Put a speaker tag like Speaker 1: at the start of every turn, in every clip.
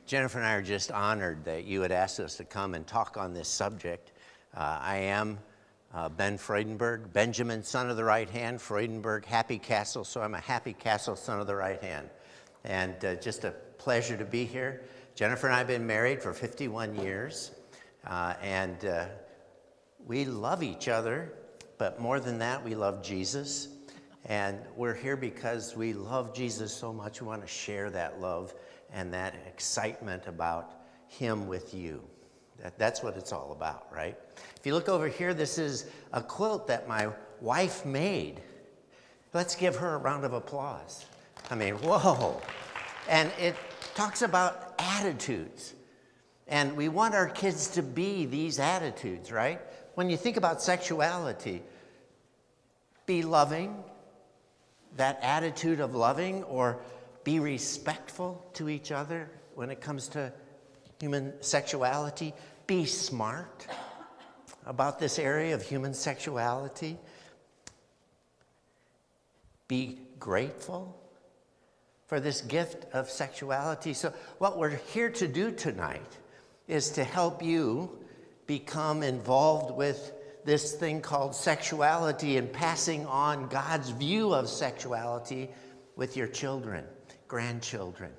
Speaker 1: Jennifer and I are just honored that you had asked us to come and talk on this subject. I am Ben Freudenburg, Benjamin, son of the right hand, Freudenburg, happy castle, so I'm a happy castle, son of the right hand. And just a pleasure to be here. Jennifer and I have been married for 51 years, and we love each other, but more than that, we love Jesus. And we're here because we love Jesus so much, we want to share that love and that excitement about him with you. That's what it's all about, right? If you look over here, this is a quilt that my wife made. Let's give her a round of applause. I mean, whoa. And it talks about attitudes. And we want our kids to be these attitudes, right? When you think about sexuality, be loving, that attitude of loving, or be respectful to each other when it comes to human sexuality. Be smart about this area of human sexuality. Be grateful for this gift of sexuality. So what we're here to do tonight is to help you become involved with this thing called sexuality and passing on God's view of sexuality with your children, grandchildren.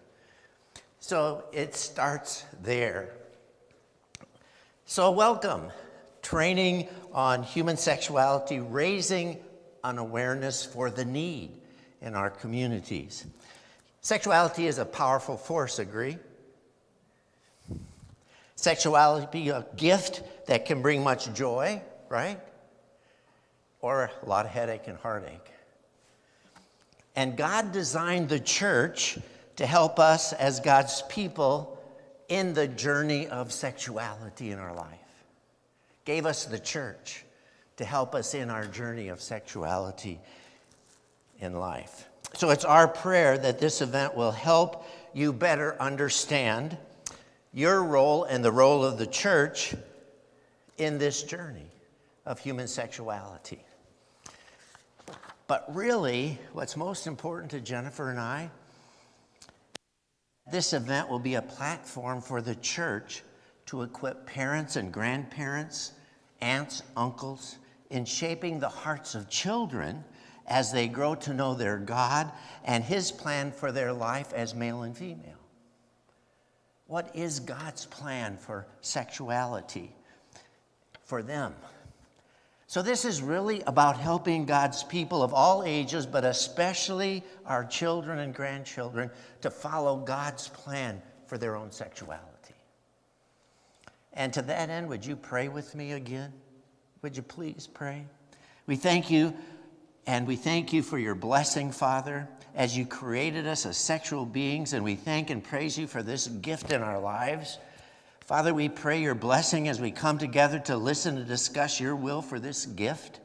Speaker 1: So it starts there. So welcome, training on human sexuality, raising an awareness for the need in our communities. Sexuality is a powerful force, agree? Sexuality, a gift that can bring much joy, right? Or a lot of headache and heartache. And God designed the church to help us as God's people in the journey of sexuality in our life. Gave us the church to help us in our journey of sexuality in life. So it's our prayer that this event will help you better understand your role and the role of the church in this journey of human sexuality. But really, what's most important to Jennifer and I, this event will be a platform for the church to equip parents and grandparents, aunts, uncles, in shaping the hearts of children as they grow to know their God and his plan for their life as male and female. What is God's plan for sexuality for them? So this is really about helping God's people of all ages, but especially our children and grandchildren, to follow God's plan for their own sexuality. And to that end, would you pray with me again? Would you please pray? We thank you, and we thank you for your blessing, Father, as you created us as sexual beings, and we thank and praise you for this gift in our lives. Father, we pray your blessing as we come together to listen and discuss your will for this gift.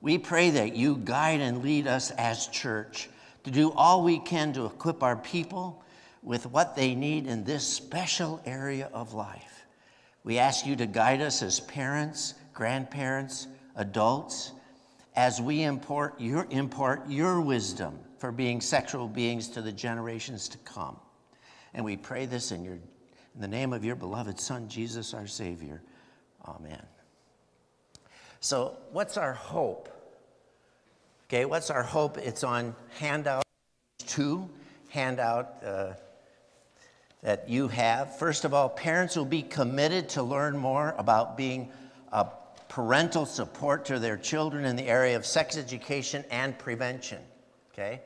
Speaker 1: We pray that you guide and lead us as church to do all we can to equip our people with what they need in this special area of life. We ask you to guide us as parents, grandparents, adults, as we impart your wisdom for being sexual beings to the generations to come. And we pray this in the name of your beloved Son, Jesus, our Savior. Amen. So what's our hope? Okay, what's our hope? It's on handout 2, handout that you have. First of all, parents will be committed to learn more about being a parental support to their children in the area of sex education and prevention, okay?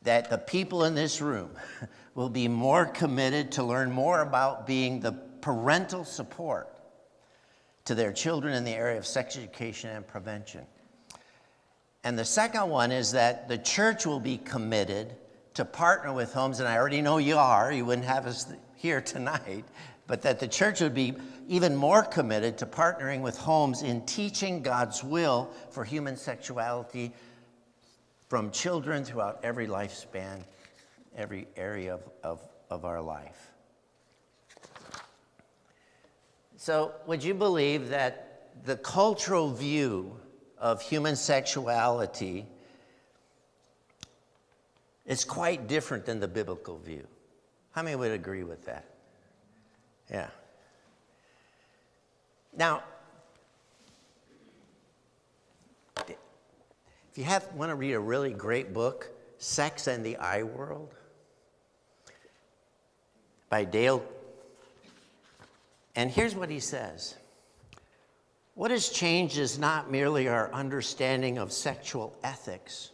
Speaker 1: That the people in this room will be more committed to learn more about being the parental support to their children in the area of sex education and prevention. And the second one is that the church will be committed to partner with homes, and I already know you are, you wouldn't have us here tonight, but that the church would be even more committed to partnering with homes in teaching God's will for human sexuality from children throughout every lifespan, every area of our life. So would you believe that the cultural view of human sexuality is quite different than the biblical view? How many would agree with that? Yeah. Now, if you want to read a really great book, Sex and the I World by Dale. And here's what he says. What has changed is not merely our understanding of sexual ethics,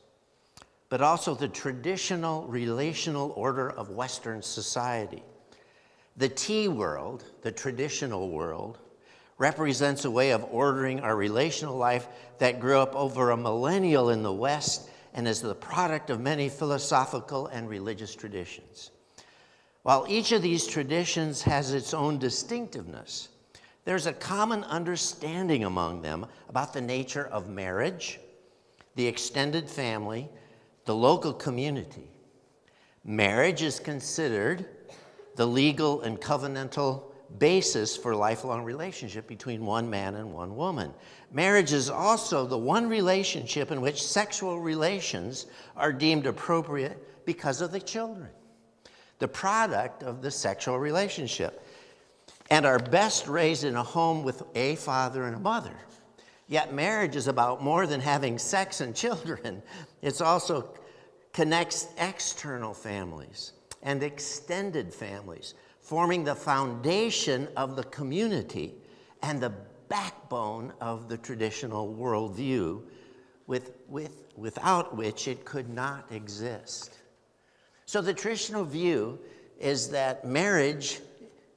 Speaker 1: but also the traditional relational order of Western society. The T world, the traditional world, represents a way of ordering our relational life that grew up over a millennial in the West and is the product of many philosophical and religious traditions. While each of these traditions has its own distinctiveness, there's a common understanding among them about the nature of marriage, the extended family, the local community. Marriage is considered the legal and covenantal basis for lifelong relationship between one man and one woman. Marriage is also the one relationship in which sexual relations are deemed appropriate because of the children, the product of the sexual relationship, and are best raised in a home with a father and a mother. Yet marriage is about more than having sex and children. It also connects external families and extended families, forming the foundation of the community and the backbone of the traditional worldview, without which it could not exist. So the traditional view is that marriage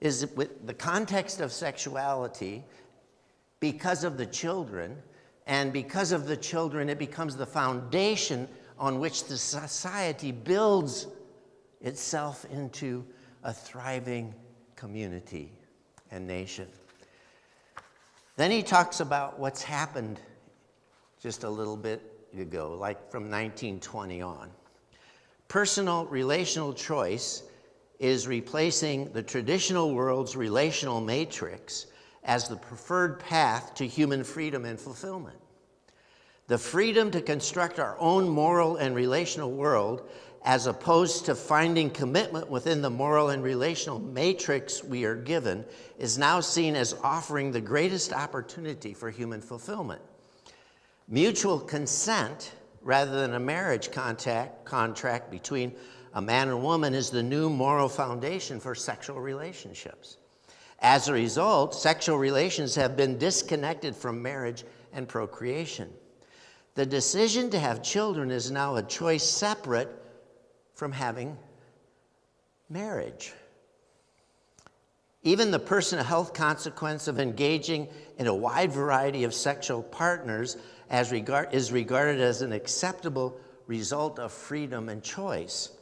Speaker 1: is with the context of sexuality because of the children, and because of the children, it becomes the foundation on which the society builds itself into a thriving community and nation. Then he talks about what's happened just a little bit ago, like from 1920 on. Personal relational choice is replacing the traditional world's relational matrix as the preferred path to human freedom and fulfillment. The freedom to construct our own moral and relational world, as opposed to finding commitment within the moral and relational matrix we are given, is now seen as offering the greatest opportunity for human fulfillment. Mutual consent, rather than a marriage contract between a man and woman, is the new moral foundation for sexual relationships. As a result, sexual relations have been disconnected from marriage and procreation. The decision to have children is now a choice separate from having marriage. Even the personal health consequence of engaging in a wide variety of sexual partners is regarded as an acceptable result of freedom and choice.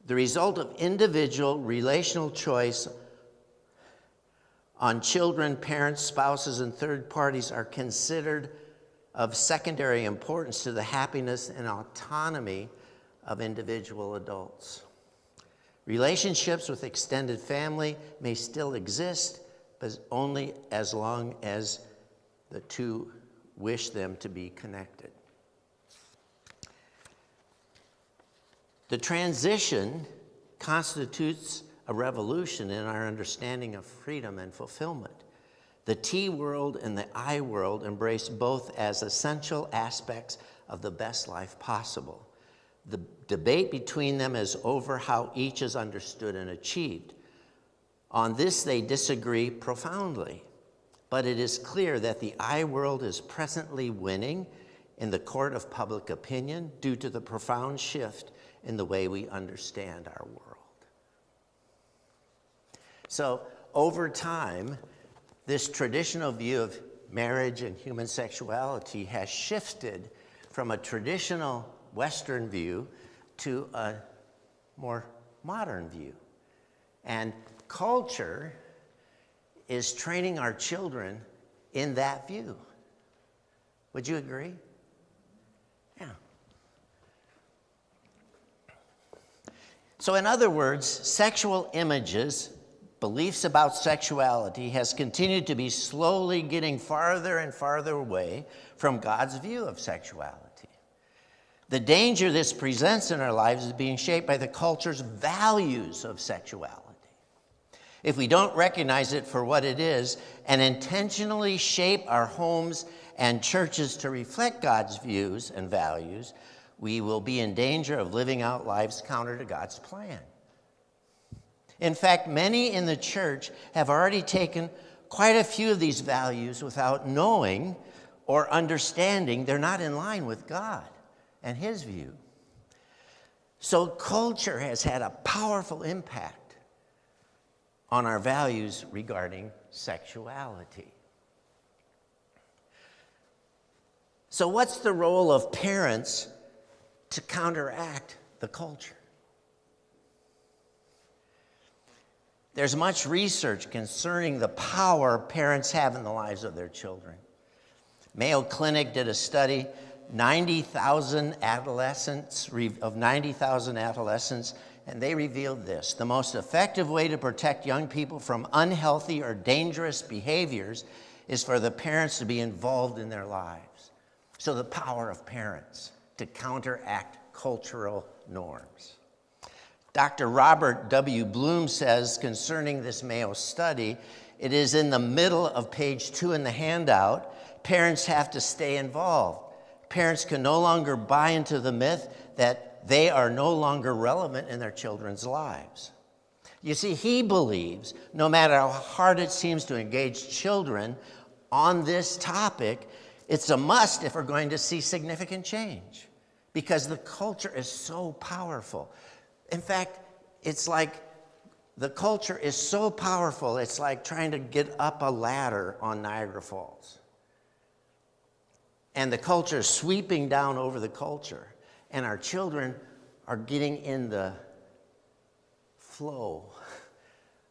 Speaker 1: The result of individual relational choice on children, parents, spouses, and third parties are considered of secondary importance to the happiness and autonomy of individual adults. Relationships with extended family may still exist, but only as long as the two wish them to be connected. The transition constitutes a revolution in our understanding of freedom and fulfillment. The T world and the I world embrace both as essential aspects of the best life possible. The debate between them is over how each is understood and achieved. On this, they disagree profoundly, but it is clear that the I world is presently winning in the court of public opinion due to the profound shift in the way we understand our world. So, over time, this traditional view of marriage and human sexuality has shifted from a traditional Western view to a more modern view. And culture is training our children in that view. Would you agree? Yeah. So in other words, sexual images, beliefs about sexuality has continued to be slowly getting farther and farther away from God's view of sexuality. The danger this presents in our lives is being shaped by the culture's values of sexuality. If we don't recognize it for what it is and intentionally shape our homes and churches to reflect God's views and values, we will be in danger of living out lives counter to God's plan. In fact, many in the church have already taken quite a few of these values without knowing or understanding they're not in line with God and His view. So culture has had a powerful impact on our values regarding sexuality. So what's the role of parents to counteract the culture? There's much research concerning the power parents have in the lives of their children. Mayo Clinic did a study, 90,000 adolescents, and they revealed this: the most effective way to protect young people from unhealthy or dangerous behaviors is for the parents to be involved in their lives. So the power of parents to counteract cultural norms. Dr. Robert W. Bloom says concerning this Mayo study, it is in the middle of page 2 in the handout, parents have to stay involved. Parents can no longer buy into the myth that they are no longer relevant in their children's lives. You see, he believes no matter how hard it seems to engage children on this topic, it's a must if we're going to see significant change, because the culture is so powerful. In fact, it's like the culture is so powerful, it's like trying to get up a ladder on Niagara Falls. And the culture is sweeping down over the culture, and our children are getting in the flow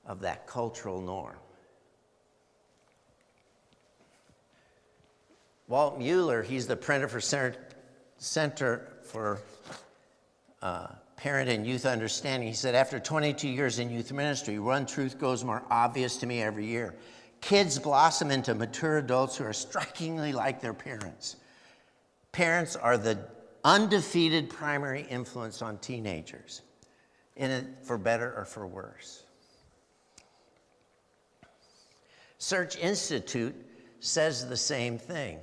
Speaker 1: of that cultural norm. Walt Mueller, he's the printer for Center for Parent and Youth Understanding. He said, after 22 years in youth ministry, one truth grows more obvious to me every year. Kids blossom into mature adults who are strikingly like their parents. Parents are the undefeated primary influence on teenagers, in it for better or for worse. Search Institute says the same thing.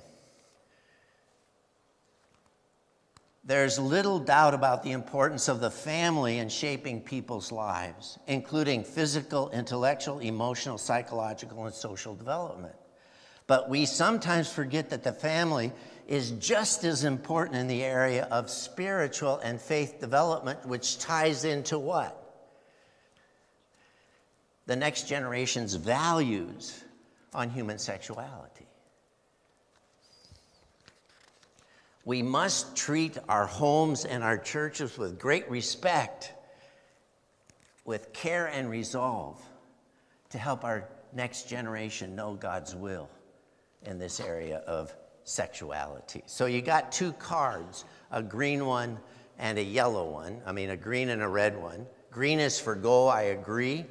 Speaker 1: There's little doubt about the importance of the family in shaping people's lives, including physical, intellectual, emotional, psychological, and social development. But we sometimes forget that the family is just as important in the area of spiritual and faith development, which ties into what? The next generation's values on human sexuality. We must treat our homes and our churches with great respect, with care and resolve, to help our next generation know God's will in this area of sexuality. So you got two cards, a green one and a yellow one. I mean, a green and a red one. Green is for go, I agree.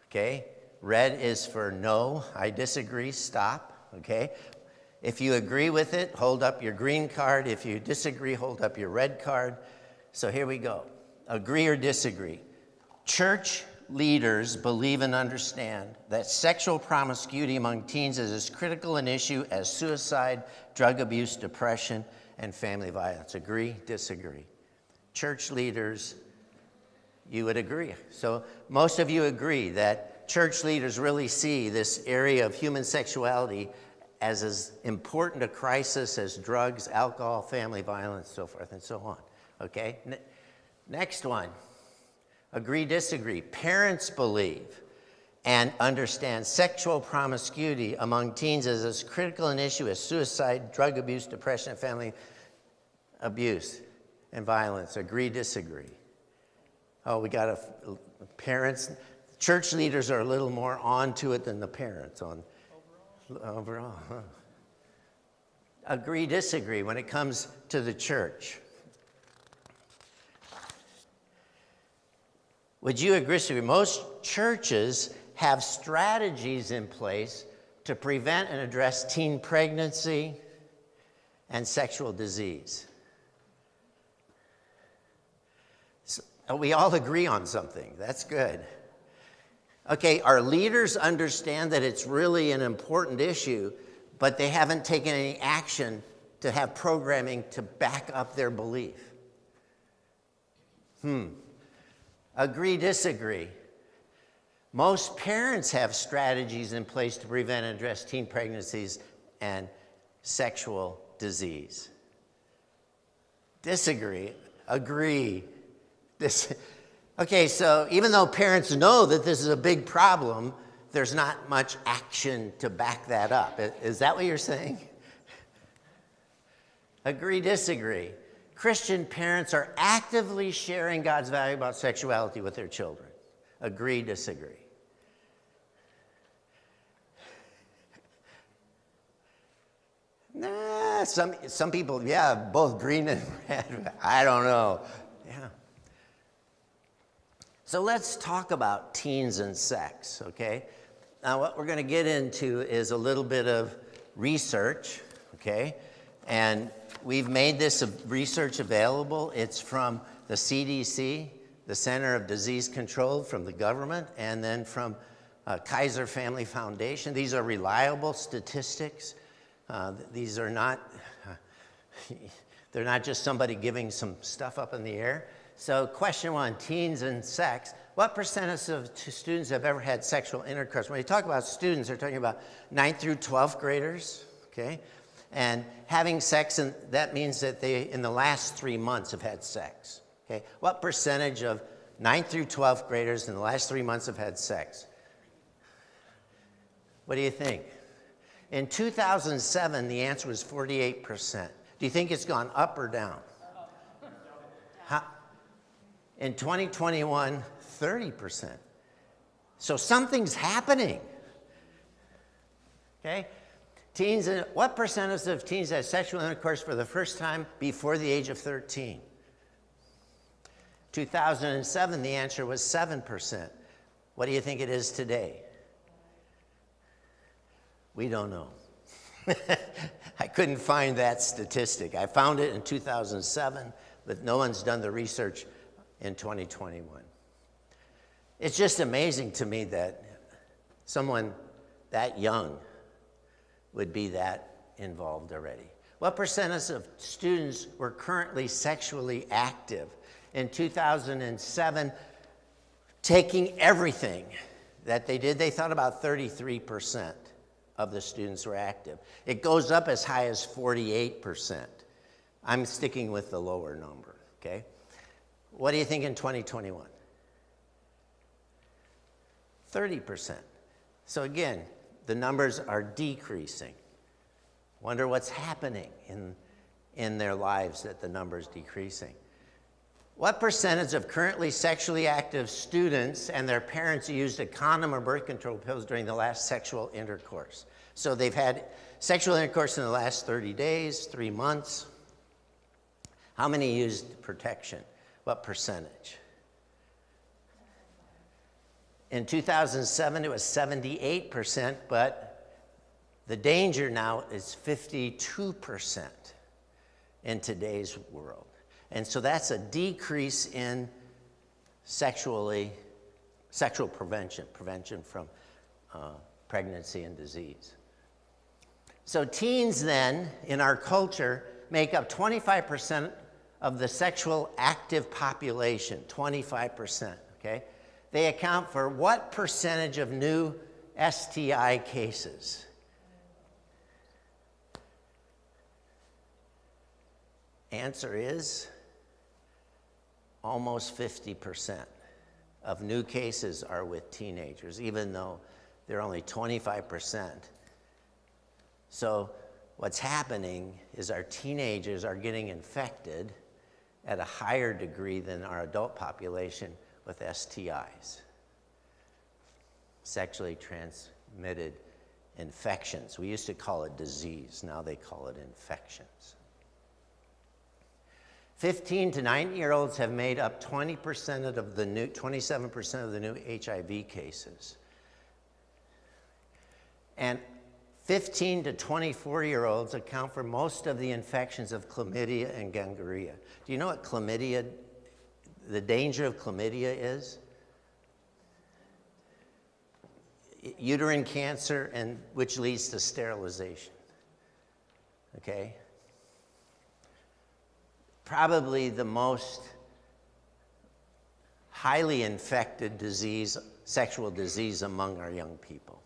Speaker 1: Okay. Red is for no, I disagree, stop. Okay. If you agree with it, hold up your green card. If you disagree, hold up your red card. So here we go. Agree or disagree. Church leaders believe and understand that sexual promiscuity among teens is as critical an issue as suicide, drug abuse, depression, and family violence. Agree, disagree. Church leaders, you would agree. So most of you agree that church leaders really see this area of human sexuality as important a crisis as drugs, alcohol, family violence, so forth and so on. Okay? Next one. Agree, disagree. Parents believe and understand sexual promiscuity among teens is as critical an issue as suicide, drug abuse, depression, and family abuse and violence. Agree, disagree. Oh, we got parents. Church leaders are a little more on to it than the parents on overall. Huh? Agree, disagree when it comes to the church. Would you agree? Most churches have strategies in place to prevent and address teen pregnancy and sexual disease. We all agree on something. That's good. Okay, our leaders understand that it's really an important issue, but they haven't taken any action to have programming to back up their belief. Agree, disagree. Most parents have strategies in place to prevent and address teen pregnancies and sexual disease. Disagree, agree. Okay, so even though parents know that this is a big problem, there's not much action to back that up. Is that what you're saying? Agree, disagree. Christian parents are actively sharing God's value about sexuality with their children. Agree, disagree. Nah, some people, yeah, both green and red. I don't know. Yeah. So let's talk about teens and sex, okay? Now what we're going to get into is a little bit of research, okay? And we've made this research available. It's from the CDC, the Center of Disease Control, from the government, and then from Kaiser Family Foundation. These are reliable statistics. These are not, they're not just somebody giving some stuff up in the air. So question one, teens and sex. What percentage of students have ever had sexual intercourse? When you talk about students, they're talking about 9th through 12th graders, okay? And having sex, and that means that they, in the last 3 months, have had sex, okay? What percentage of 9th through 12th graders in the last 3 months have had sex? What do you think? In 2007, the answer was 48%. Do you think it's gone up or down? How? In 2021, 30%. So something's happening. Okay? Teens, what percentage of teens had sexual intercourse for the first time before the age of 13? 2007, the answer was 7%. What do you think it is today? We don't know. I couldn't find that statistic. I found it in 2007, but no one's done the research in 2021. It's just amazing to me that someone that young would be that involved already. What percentage of students were currently sexually active? In 2007, taking everything that they did, they thought about 33% of the students were active. It goes up as high as 48%. I'm sticking with the lower number, okay? What do you think in 2021? 30%. So again, the numbers are decreasing. Wonder what's happening in their lives that the number's decreasing. What percentage of currently sexually active students and their parents used a condom or birth control pills during the last sexual intercourse? So they've had sexual intercourse in the last 30 days, 3 months. How many used protection? What percentage? In 2007, it was 78%, but the danger now is 52% in today's world. And so that's a decrease in sexual prevention from pregnancy and disease. So teens then, in our culture, make up 25% of the sexual active population, 25%, okay? They account for what percentage of new STI cases? Answer is almost 50% of new cases are with teenagers, even though they're only 25%. So what's happening is our teenagers are getting infected at a higher degree than our adult population with STIs, sexually transmitted infections. We used to call it disease, now they call it infections. 15 to 19-year-olds have made up 27% of the new HIV cases. And 15 to 24-year-olds account for most of the infections of chlamydia and gonorrhea. Do you know what chlamydia, the danger of chlamydia is? Uterine cancer, and which leads to sterilization. Okay? Probably the most highly infected disease, sexual disease among our young people,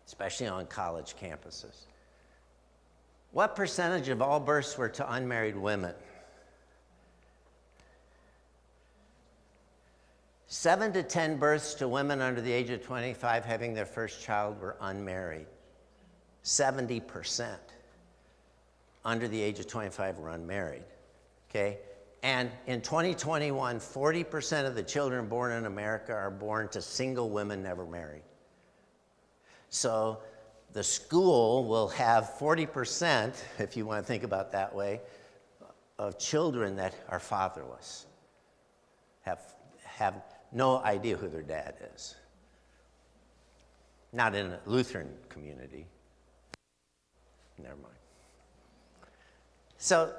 Speaker 1: especially on college campuses. What percentage of all births were to unmarried women? 7 to 10 births to women under the age of 25 having their first child were unmarried. 70% under the age of 25 were unmarried, okay? And in 2021, 40% of the children born in America are born to single women never married. So the school will have 40%, if you want to think about it that way, of children that are fatherless, have no idea who their dad is. Not in a Lutheran community. Never mind. So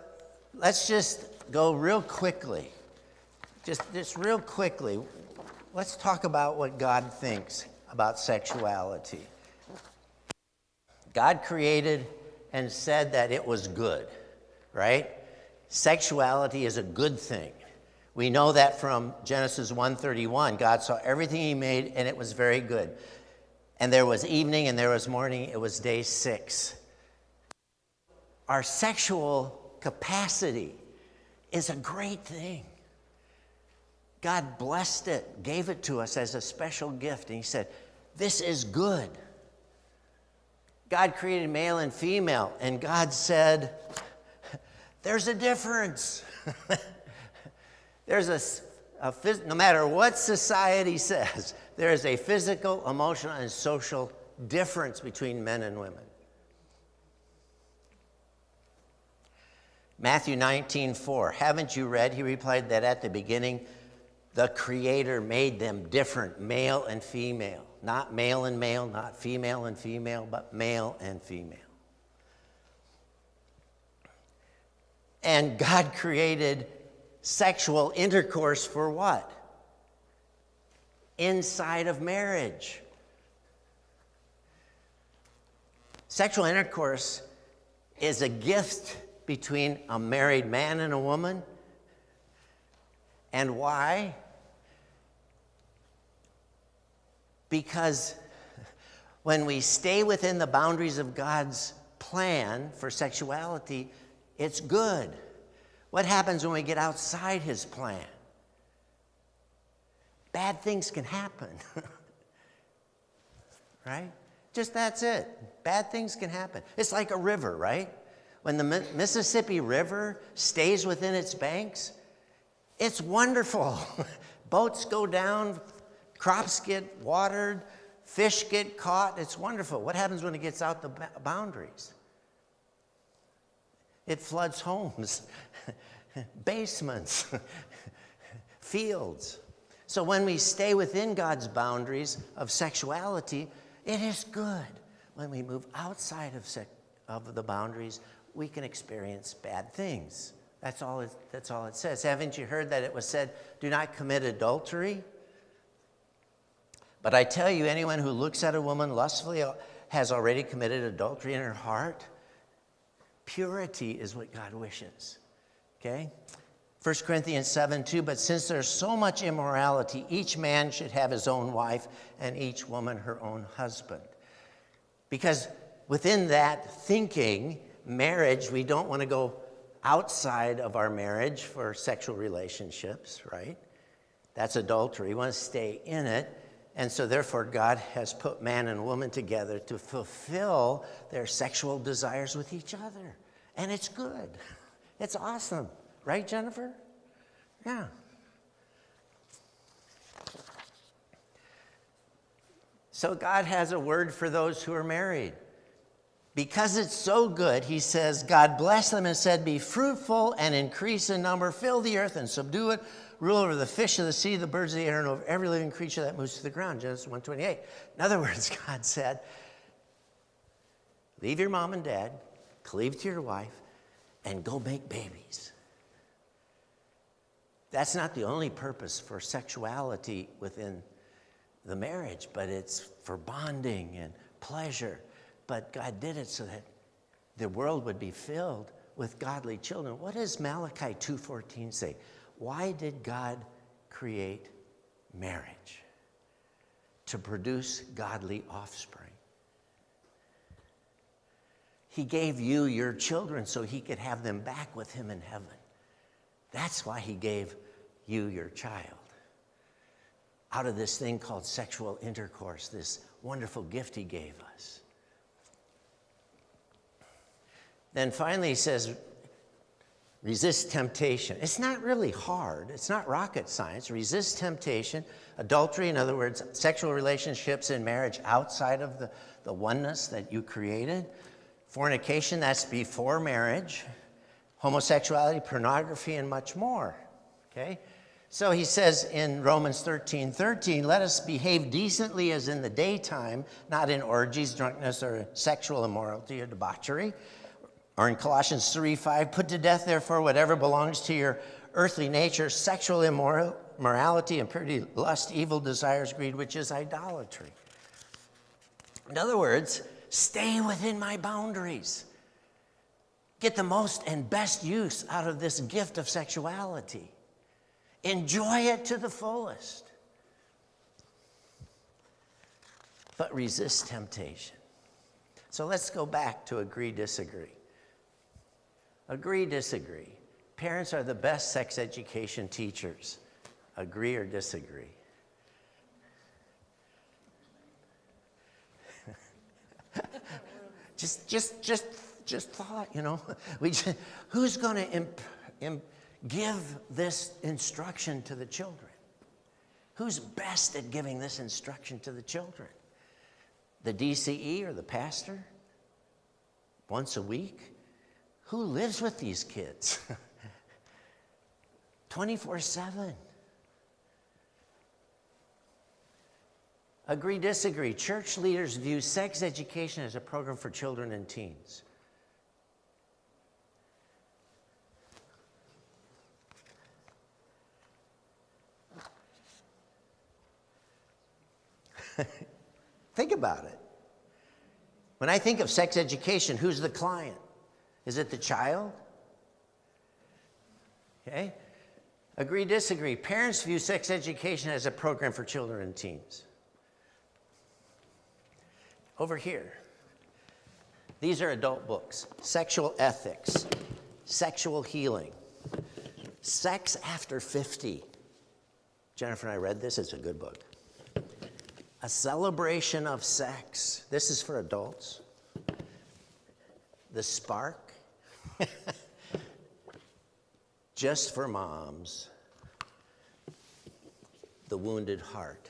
Speaker 1: let's just go real quickly. Just real quickly. Let's talk about what God thinks about sexuality. God created and said that it was good, right? Sexuality is a good thing. We know that from Genesis 1:31. God saw everything he made, and it was very good. And there was evening, and there was morning. It was day 6. Our sexual capacity is a great thing. God blessed it, gave it to us as a special gift, and he said, this is good. God created male and female, and God said, there's a difference. There's no matter what society says, there is a physical, emotional, and social difference between men and women. Matthew 19:4, haven't you read? He replied that at the beginning, the Creator made them different, male and female. Not male and male, not female and female, but male and female. And God created sexual intercourse for what? Inside of marriage. Sexual intercourse is a gift between a married man and a woman. And why? Because when we stay within the boundaries of God's plan for sexuality, it's good. What happens when we get outside his plan? Bad things can happen. Right? Just that's it. Bad things can happen. It's like a river, right? When the Mississippi River stays within its banks, it's wonderful. Boats go down, crops get watered, fish get caught. It's wonderful. What happens when it gets out the boundaries? It floods homes, basements, fields. So when we stay within God's boundaries of sexuality, it is good. When we move outside of the boundaries, we can experience bad things. That's all it says. Haven't you heard that it was said, do not commit adultery? But I tell you, anyone who looks at a woman lustfully has already committed adultery in her heart. Purity is what God wishes. Okay? 1 Corinthians 7:2, but since there's so much immorality, each man should have his own wife and each woman her own husband. Because within that thinking, marriage, we don't want to go outside of our marriage for sexual relationships, right? That's adultery. We want to stay in it. And so therefore, God has put man and woman together to fulfill their sexual desires with each other. And it's good. It's awesome. Right, Jennifer? Yeah. So God has a word for those who are married. Because it's so good, he says, God blessed them and said, be fruitful and increase in number, fill the earth and subdue it, rule over the fish of the sea, the birds of the air, and over every living creature that moves to the ground, Genesis 1:28. In other words, God said, leave your mom and dad, cleave to your wife, and go make babies. That's not the only purpose for sexuality within the marriage, but it's for bonding and pleasure. But God did it so that the world would be filled with godly children. What does Malachi 2:14 say? Why did God create marriage? To produce godly offspring. He gave you your children so he could have them back with him in heaven. That's why he gave you your child. Out of this thing called sexual intercourse, this wonderful gift he gave us. Then finally he says, resist temptation. It's not really hard. It's not rocket science. Resist temptation. Adultery, in other words, sexual relationships in marriage outside of the oneness that you created. Fornication, that's before marriage. Homosexuality, pornography, and much more. Okay? So he says in Romans 13:13, let us behave decently as in the daytime, not in orgies, drunkenness, or sexual immorality or debauchery. Or in Colossians 3:5, put to death, therefore, whatever belongs to your earthly nature, sexual immorality, impurity, lust, evil desires, greed, which is idolatry. In other words, stay within my boundaries. Get the most and best use out of this gift of sexuality. Enjoy it to the fullest. But resist temptation. So let's go back to agree, disagree. Agree, disagree. Parents are the best sex education teachers. Agree or disagree? Just thought, you know. Who's going to give this instruction to the children? Who's best at giving this instruction to the children? The DCE or the pastor? Once a week? Who lives with these kids? 24/7. Agree, disagree. Church leaders view sex education as a program for children and teens. Think about it. When I think of sex education, who's the client? Is it the child? Okay. Agree, disagree. Parents view sex education as a program for children and teens. Over here, these are adult books. Sexual ethics, sexual healing, sex after 50. Jennifer and I read this. It's a good book. A celebration of sex. This is for adults. The Spark. Just for moms. The Wounded Heart.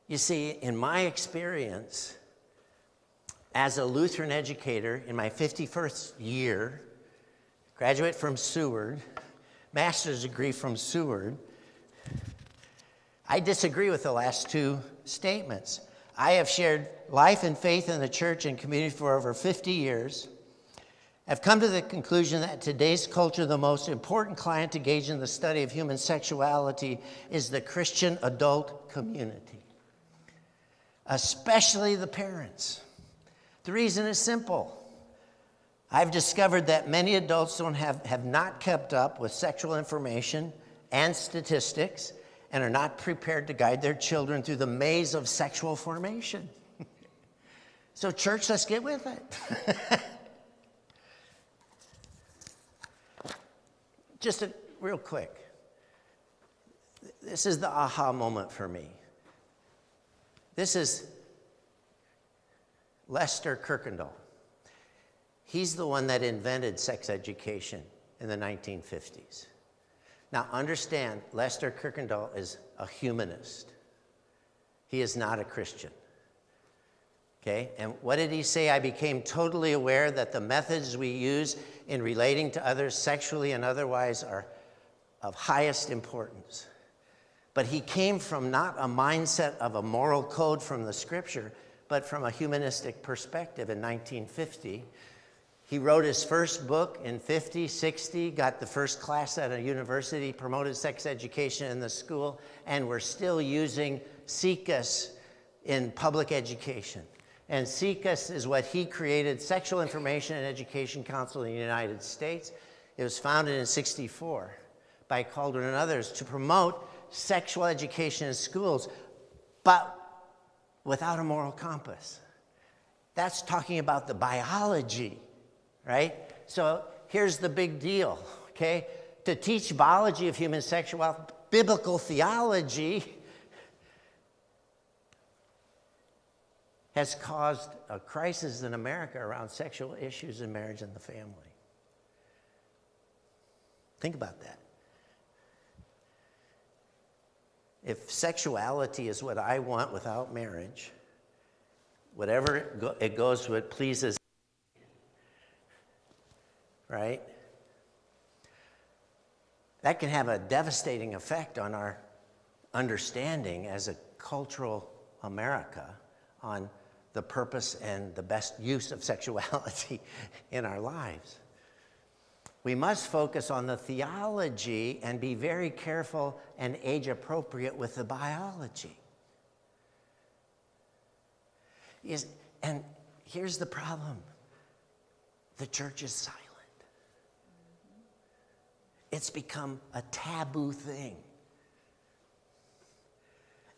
Speaker 1: You see, in my experience, as a Lutheran educator in my 51st year, graduate from Seward, master's degree from Seward, I disagree with the last two statements. I have shared life and faith in the church and community for over 50 years. I've come to the conclusion that in today's culture, the most important client engaged in the study of human sexuality is the Christian adult community, especially the parents. The reason is simple. I've discovered that many adults have not kept up with sexual information and statistics and are not prepared to guide their children through the maze of sexual formation. So church, let's get with it. Just real quick. This is the aha moment for me. This is Lester Kirkendall. He's the one that invented sex education in the 1950s. Now understand, Lester Kirkendall is a humanist. He is not a Christian. Okay, and what did he say? I became totally aware that the methods we use in relating to others sexually and otherwise are of highest importance. But he came from not a mindset of a moral code from the scripture, but from a humanistic perspective in 1950. He wrote his first book in 50, 60, got the first class at a university, promoted sex education in the school, and we're still using SICUS in public education. And SICUS is what he created, Sexual Information and Education Council in the United States. It was founded in '64 by Calder and others to promote sexual education in schools, but without a moral compass. That's talking about the biology, right? So here's the big deal, okay? To teach biology of human sexuality, biblical theology has caused a crisis in America around sexual issues in marriage and the family. Think about that. If sexuality is what I want without marriage, whatever it goes to, it pleases, right? That can have a devastating effect on our understanding as a cultural America on the purpose and the best use of sexuality in our lives. We must focus on the theology and be very careful and age appropriate with the biology. And here's the problem. The church is silent. It's become a taboo thing.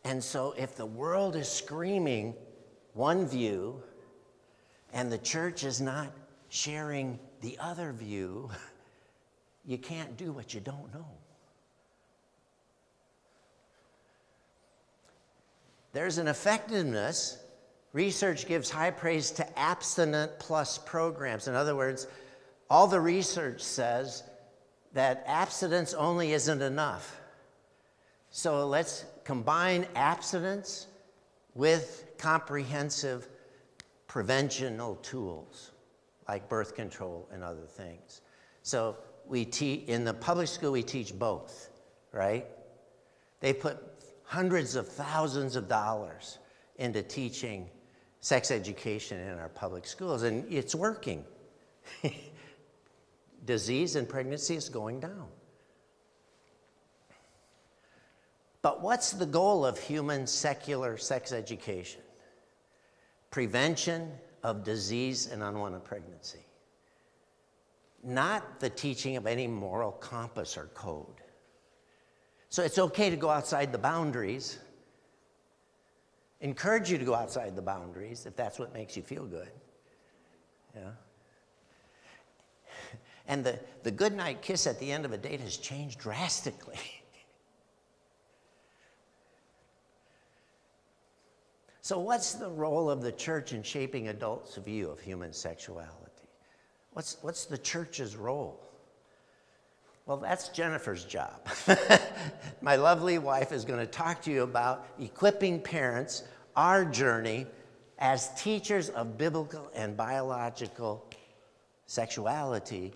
Speaker 1: And so if the world is screaming one view and the church is not sharing the other view, you can't do what you don't know. There's an effectiveness. Research gives high praise to abstinent plus programs. In other words, all the research says that abstinence only isn't enough. So let's combine abstinence with comprehensive preventional tools like birth control and other things. So in the public school, we teach both, right? They put hundreds of thousands of dollars into teaching sex education in our public schools, and it's working. Disease and pregnancy is going down. But what's the goal of human secular sex education? Prevention of disease and unwanted pregnancy. Not the teaching of any moral compass or code. So it's okay to go outside the boundaries. Encourage you to go outside the boundaries if that's what makes you feel good. Yeah. And the goodnight kiss at the end of a date has changed drastically. So what's the role of the church in shaping adults' view of human sexuality? What's the church's role? Well, that's Jennifer's job. My lovely wife is going to talk to you about equipping parents, our journey as teachers of biblical and biological sexuality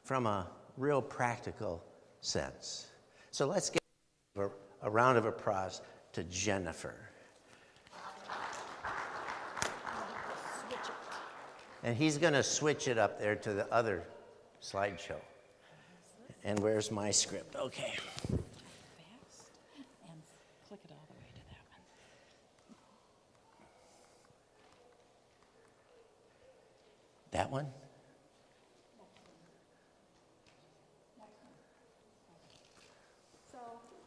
Speaker 1: from a real practical sense. So let's give a round of applause to Jennifer. And he's going to switch it up there to the other slideshow. And where's my script? Okay.
Speaker 2: And click it all the way to that one.
Speaker 1: That one?
Speaker 2: So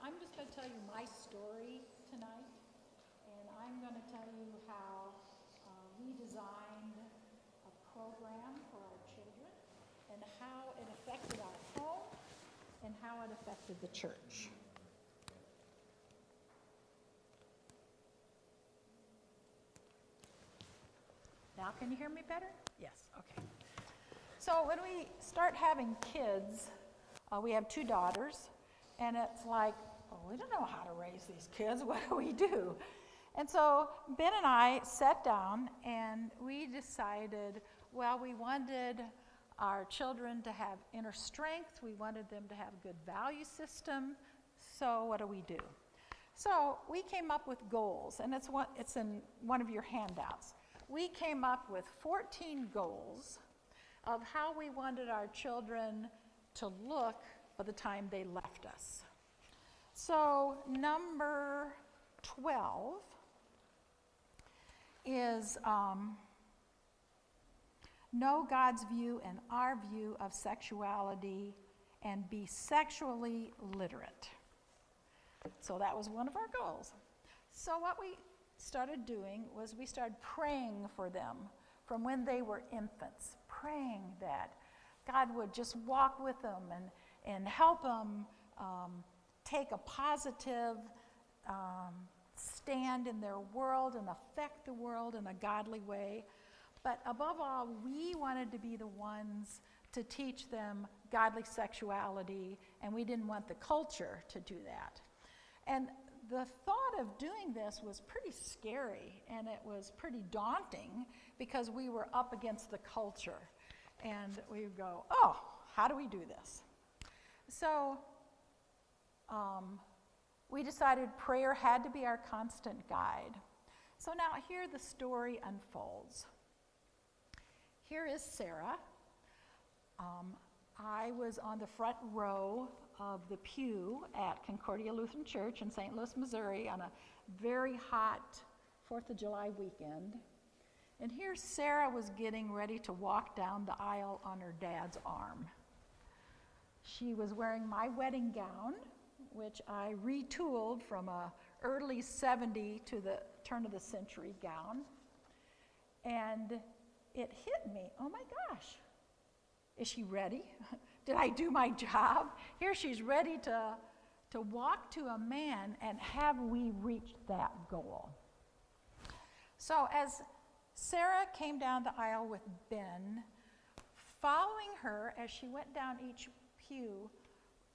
Speaker 2: I'm just going to tell you my story tonight, and I'm going to tell you how we designed a program for our children and how it affected our home and how it affected the church. Now can you hear me better? Yes, okay. So when we start having kids, we have 2 daughters, and it's like, oh, we don't know how to raise these kids. What do we do? And so Ben and I sat down and we decided, well, we wanted our children to have inner strength. We wanted them to have a good value system. So what do? So we came up with goals, and it's in one of your handouts. We came up with 14 goals of how we wanted our children to look by the time they left us. So number 12 is know God's view and our view of sexuality and be sexually literate. So that was one of our goals. So what we started doing was we started praying for them from when they were infants, praying that God would just walk with them and help them take a positive stand in their world and affect the world in a godly way. But above all, we wanted to be the ones to teach them godly sexuality, and we didn't want the culture to do that. And the thought of doing this was pretty scary, and it was pretty daunting because we were up against the culture. And we would go, oh, how do we do this? So we decided prayer had to be our constant guide. So now here the story unfolds. Here is Sarah. I was on the front row of the pew at Concordia Lutheran Church in St. Louis, Missouri on a very hot 4th of July weekend. And here Sarah was getting ready to walk down the aisle on her dad's arm. She was wearing my wedding gown, which I retooled from a early 70 to the turn of the century gown. And it hit me, oh my gosh, is she ready? Did I do my job? Here she's ready to walk to a man, and have we reached that goal? So as Sarah came down the aisle with Ben, following her as she went down each pew,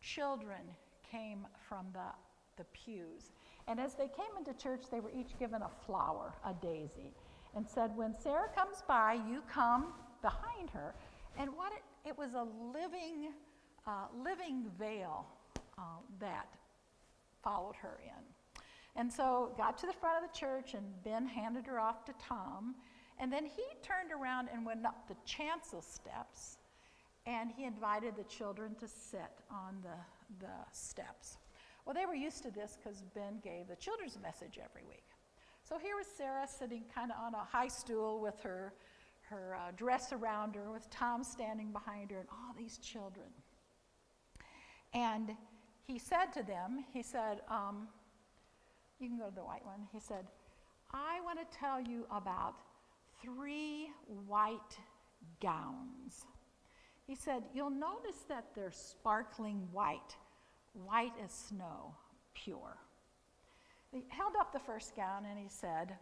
Speaker 2: children came from the pews. And as they came into church, they were each given a flower, a daisy, and said, when Sarah comes by, you come behind her. And it was a living veil that followed her in. And so got to the front of the church, and Ben handed her off to Tom. And then he turned around and went up the chancel steps, and he invited the children to sit on the steps. Well, they were used to this because Ben gave the children's message every week. So here was Sarah sitting kind of on a high stool with her dress around her, with Tom standing behind her, and all these children. And he said to them, he said, you can go to the white one. He said, I want to tell you about 3 white gowns. He said, you'll notice that they're sparkling white as snow, pure. He held up the first gown and he said,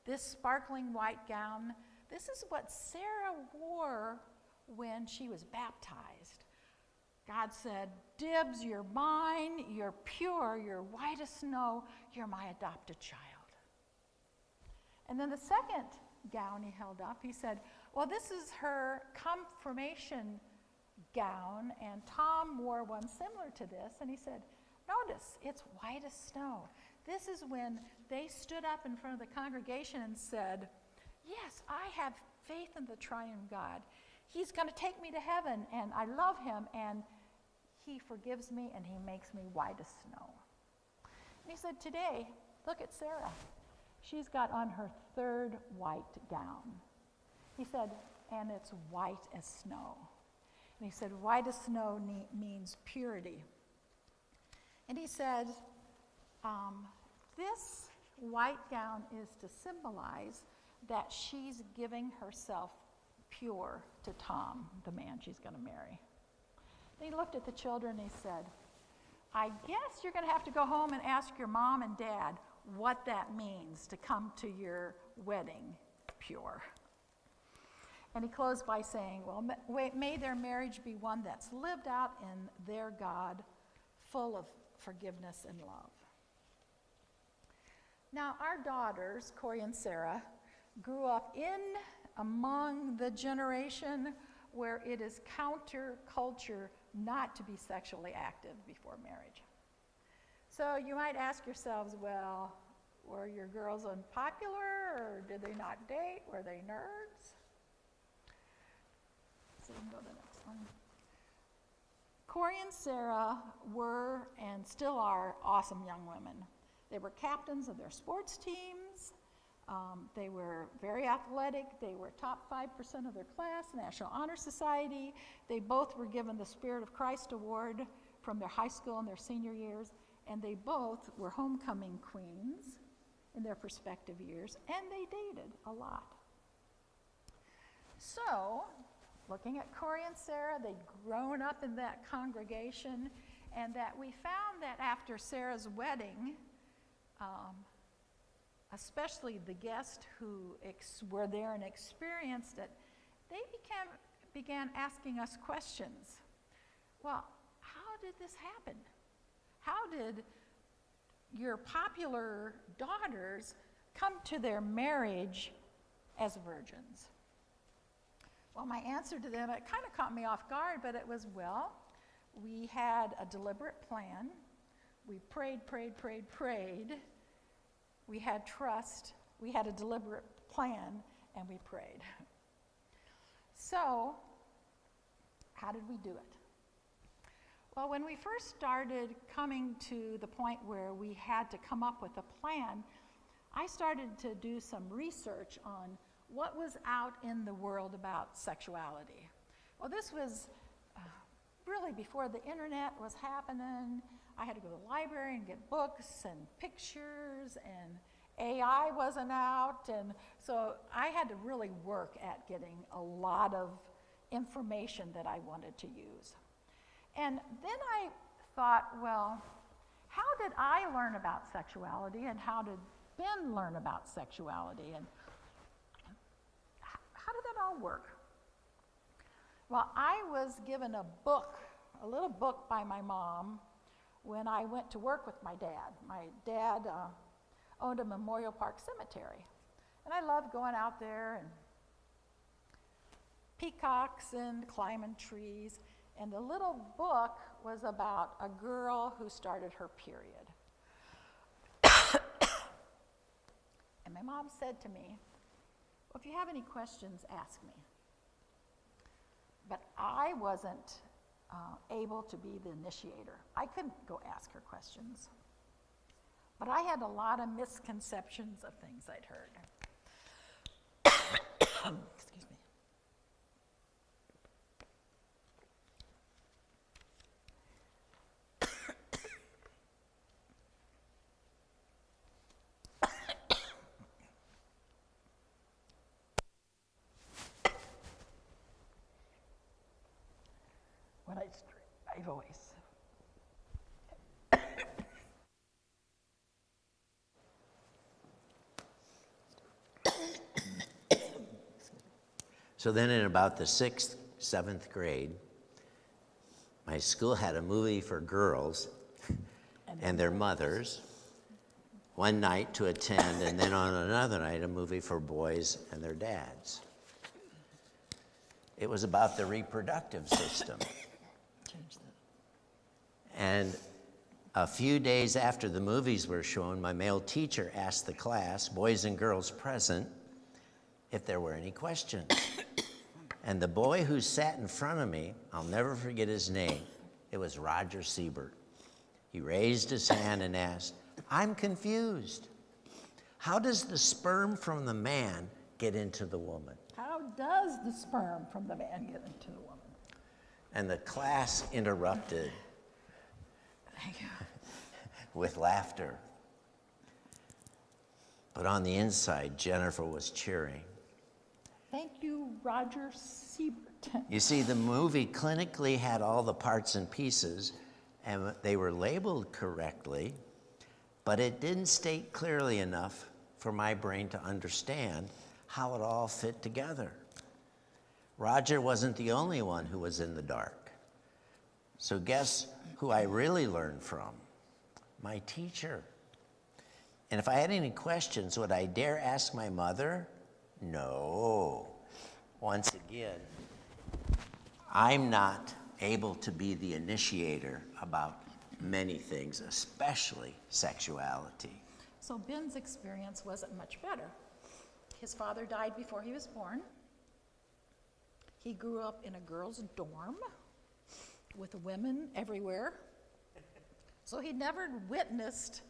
Speaker 2: this sparkling white gown, this is what Sarah wore when she was baptized. God said, Dibs, you're mine, you're pure, you're white as snow, you're my adopted child. And then the second gown he held up, he said, well, this is her confirmation gown, and Tom wore one similar to this, and he said, notice, it's white as snow. This is when they stood up in front of the congregation and said, yes, I have faith in the triune God. He's going to take me to heaven, and I love him, and he forgives me, and he makes me white as snow. And he said, today, look at Sarah. She's got on her 3rd white gown. He said, and it's white as snow. And he said, white as snow means purity. And he said, this white gown is to symbolize that she's giving herself pure to Tom, the man she's going to marry. And he looked at the children and he said, I guess you're going to have to go home and ask your mom and dad what that means to come to your wedding pure. And he closed by saying, well, may their marriage be one that's lived out in their God, full of forgiveness and love. Now, our daughters, Corey and Sarah, grew up among the generation where it is counterculture not to be sexually active before marriage. So you might ask yourselves, well, were your girls unpopular, or did they not date? Were they nerds? So we can go to the next one. Corey and Sarah were and still are awesome young women. They were captains of their sports teams. They were very athletic. They were top 5% of their class, National Honor Society. They both were given the Spirit of Christ Award from their high school and their senior years, and they both were homecoming queens in their respective years, and they dated a lot. So, looking at Corey and Sarah, they'd grown up in that congregation, and that we found that after Sarah's wedding, especially the guests who were there and experienced it, they began asking us questions. Well, how did this happen? How did your popular daughters come to their marriage as virgins? Well, my answer to them, it kind of caught me off guard, but it was, well, we had a deliberate plan. We prayed. We had trust. We had a deliberate plan, and we prayed. So, how did we do it? Well, when we first started coming to the point where we had to come up with a plan, I started to do some research on what was out in the world about sexuality. Well, this was really before the internet was happening. I had to go to the library and get books and pictures, and AI wasn't out, and so I had to really work at getting a lot of information that I wanted to use. And then I thought, well, how did I learn about sexuality, and how did Ben learn about sexuality, and how did that all work? Well, I was given a book, a little book by my mom when I went to work with my dad. My dad owned a Memorial Park cemetery, and I loved going out there and peacocks and climbing trees. And the little book was about a girl who started her period. And my mom said to me, well, if you have any questions, ask me. But I wasn't able to be the initiator. I couldn't go ask her questions. But I had a lot of misconceptions of things I'd heard. Excuse me. When I straighten my voice.
Speaker 1: So then in about the 6th, 7th grade, my school had a movie for girls and their mothers one night to attend, and then on another night, a movie for boys and their dads. It was about the reproductive system. And a few days after the movies were shown, my male teacher asked the class, boys and girls present, if there were any questions. And the boy who sat in front of me, I'll never forget his name, it was Roger Siebert. He raised his hand and asked, I'm confused. How does the sperm from the man get into the woman?
Speaker 2: How does the sperm from the man get into the woman?
Speaker 1: And the class interrupted with laughter. But on the inside, Jennifer was cheering.
Speaker 2: Thank you, Roger Siebert.
Speaker 1: You see, the movie clinically had all the parts and pieces, and they were labeled correctly, but it didn't state clearly enough for my brain to understand how it all fit together. Roger wasn't the only one who was in the dark. So guess who I really learned from? My teacher. And if I had any questions, would I dare ask my mother? No. Once again, I'm not able to be the initiator about many things, especially sexuality.
Speaker 2: So Ben's experience wasn't much better. His father died before he was born. He grew up in a girls' dorm with women everywhere. So he never witnessed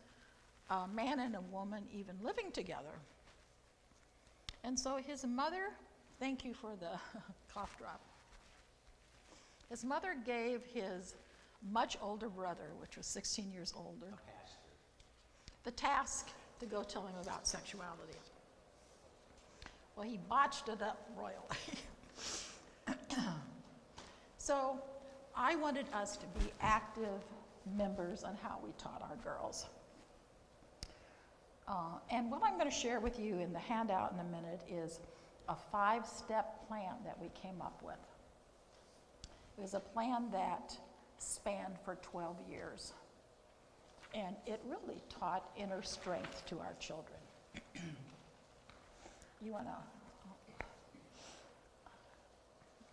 Speaker 2: a man and a woman even living together. And so his mother, thank you for the cough drop. His mother gave his much older brother, which was 16 years older, the task to go tell him about sexuality. Well, he botched it up royally. So I wanted us to be active members on how we taught our girls. And what I'm going to share with you in the handout in a minute is a 5-step plan that we came up with. It was a plan that spanned for 12 years. And it really taught inner strength to our children. You want to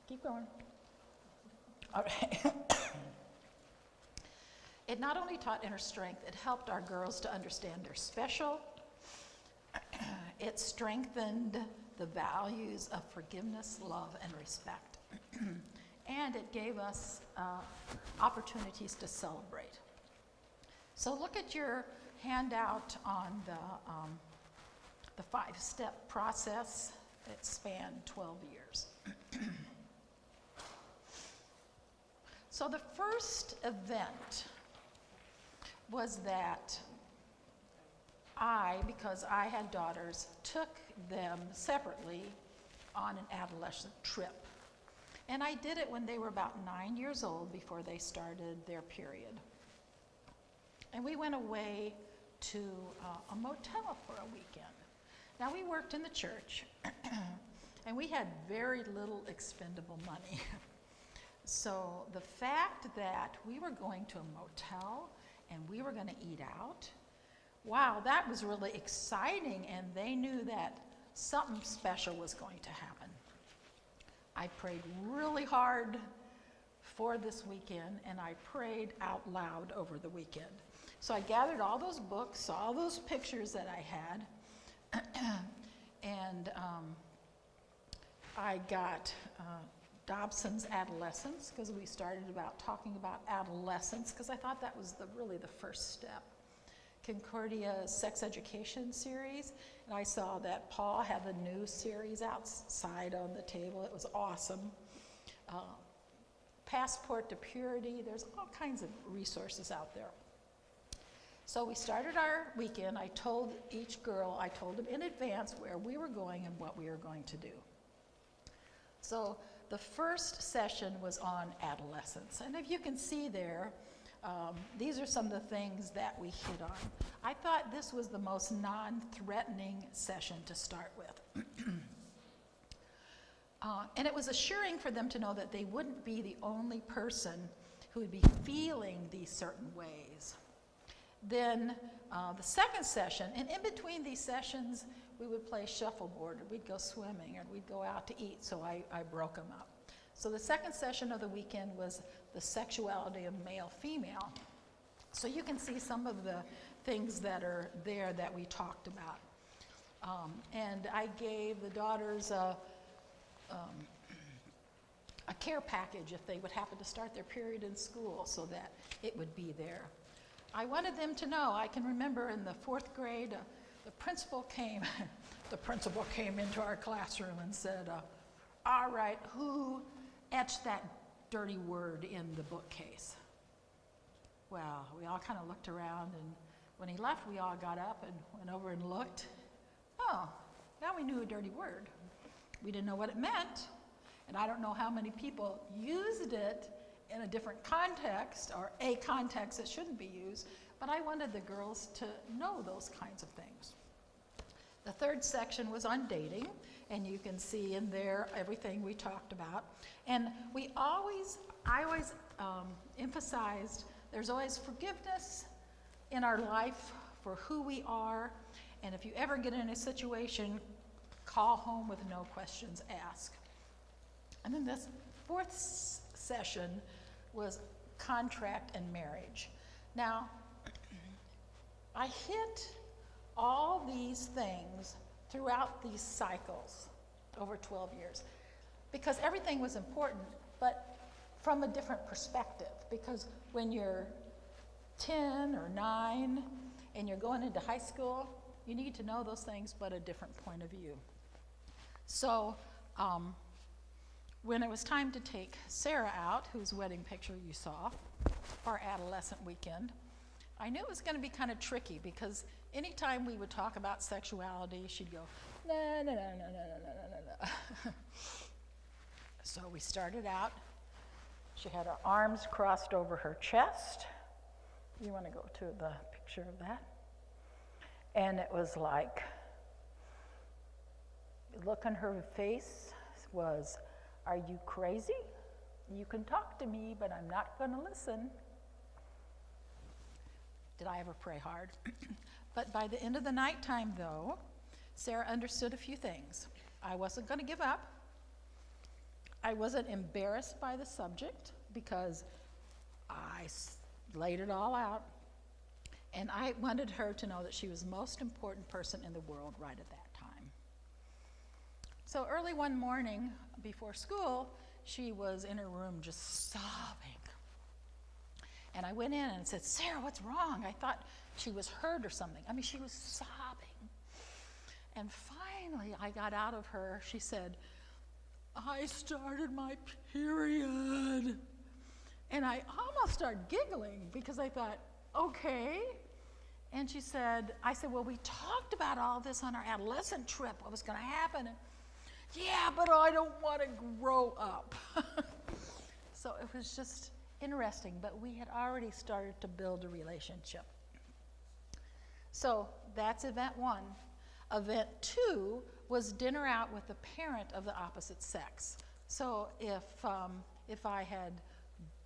Speaker 2: keep going? All right. It not only taught inner strength, it helped our girls to understand they're special. It strengthened the values of forgiveness, love, and respect. And it gave us opportunities to celebrate. So look at your handout on the 5-step process that spanned 12 years. So the first event was that because I had daughters, took them separately on an adolescent trip. And I did it when they were about 9 years old, before they started their period. And we went away to a motel for a weekend. Now, we worked in the church, and we had very little expendable money. So the fact that we were going to a motel and we were going to eat out, wow, that was really exciting, and they knew that something special was going to happen. I prayed really hard for this weekend, and I prayed out loud over the weekend. So I gathered all those books, all those pictures that I had, and I got Dobson's Adolescence, because we started talking about adolescence, because I thought that was really the first step. Concordia's sex education series, and I saw that Paul had the new series outside on the table. It was awesome. Passport to Purity, there's all kinds of resources out there. So we started our weekend. I told each girl, I told them in advance where we were going and what we were going to do. So the first session was on adolescence, and if you can see there, these are some of the things that we hit on. I thought this was the most non-threatening session to start with. And it was assuring for them to know that they wouldn't be the only person who would be feeling these certain ways. Then the second session, and in between these sessions, we would play shuffleboard, or we'd go swimming, or we'd go out to eat, so I broke them up. So the second session of the weekend was the sexuality of male-female. So you can see some of the things that are there that we talked about. And I gave the daughters a care package if they would happen to start their period in school, so that it would be there. I wanted them to know, I can remember in the 4th grade, the principal came into our classroom and said, all right, who etched that dirty word in the bookcase? Well, we all kind of looked around, and when he left, we all got up and went over and looked. Oh, now we knew a dirty word. We didn't know what it meant, and I don't know how many people used it in a different context, or a context that shouldn't be used, but I wanted the girls to know those kinds of things. The third section was on dating, and you can see in there everything we talked about. And I always emphasized there's always forgiveness in our life for who we are, and if you ever get in a situation, call home with no questions asked. And then this fourth session was contract and marriage. Now, I hit all these things throughout these cycles over 12 years because everything was important, but from a different perspective. Because when you're 10 or 9 and you're going into high school, you need to know those things, but a different point of view. So when it was time to take Sarah out, whose wedding picture you saw, for adolescent weekend, I knew it was going to be kind of tricky because anytime we would talk about sexuality, she'd go, no, no, no, no, no, no, no, no. So we started out. She had her arms crossed over her chest. You want to go to the picture of that? And it was like, the look on her face was, are you crazy? You can talk to me, but I'm not going to listen. Did I ever pray hard? But by the end of the nighttime, though, Sarah understood a few things. I wasn't going to give up. I wasn't embarrassed by the subject because I laid it all out. And I wanted her to know that she was the most important person in the world right at that time. So early one morning before school, she was in her room just sobbing. And I went in and said, Sarah, what's wrong? I thought she was hurt or something. I mean, she was sobbing. And finally, I got out of her. She said, I started my period. And I almost started giggling because I thought, okay. And she said, I said, well, we talked about all this on our adolescent trip, what was going to happen. And, yeah, but I don't want to grow up. So it was just interesting, but we had already started to build a relationship. So that's event 1. Event 2 was dinner out with a parent of the opposite sex. So if I had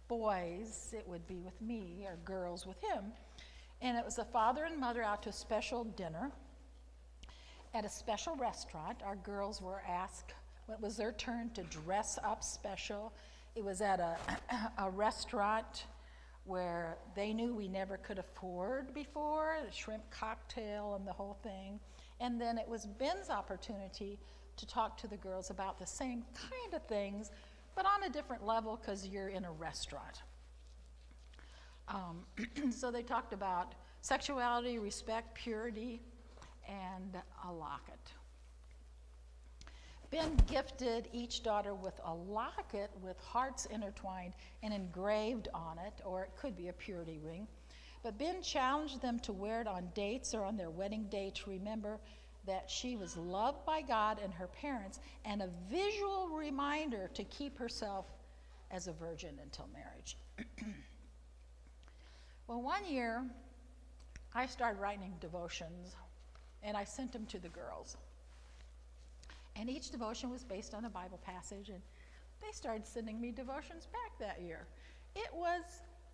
Speaker 2: boys, it would be with me, or girls with him. And it was the father and mother out to a special dinner at a special restaurant. Our girls were asked, it was their turn to dress up special. It was at a restaurant where they knew we never could afford before, the shrimp cocktail and the whole thing. And then it was Ben's opportunity to talk to the girls about the same kind of things, but on a different level because you're in a restaurant. So they talked about sexuality, respect, purity, and a locket. Ben gifted each daughter with a locket with hearts intertwined and engraved on it, or it could be a purity ring. But Ben challenged them to wear it on dates or on their wedding day to remember that she was loved by God and her parents, and a visual reminder to keep herself as a virgin until marriage. Well, one year, I started writing devotions, and I sent them to the girls. And each devotion was based on a Bible passage, and they started sending me devotions back that year. It was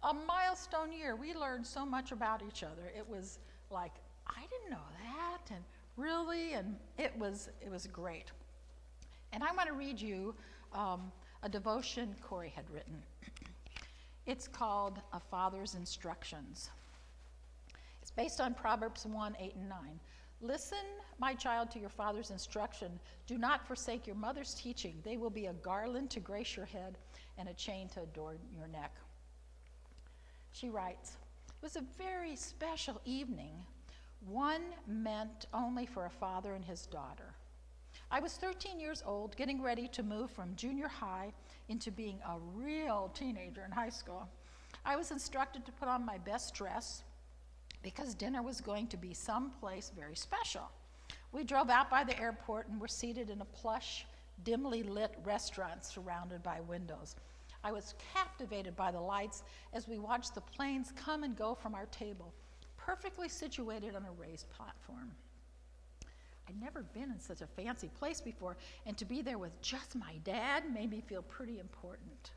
Speaker 2: a milestone year. We learned so much about each other. It was like, I didn't know that, and really, and it was great. And I want to read you a devotion Corey had written. It's called A Father's Instructions. It's based on Proverbs 1, 8, and 9. Listen, my child, to your father's instruction. Do not forsake your mother's teaching. They will be a garland to grace your head and a chain to adorn your neck. She writes, it was a very special evening, one meant only for a father and his daughter. I was 13 years old, getting ready to move from junior high into being a real teenager in high school. I was instructed to put on my best dress because dinner was going to be someplace very special. We drove out by the airport and were seated in a plush, dimly lit restaurant surrounded by windows. I was captivated by the lights as we watched the planes come and go from our table, perfectly situated on a raised platform. I'd never been in such a fancy place before, and to be there with just my dad made me feel pretty important.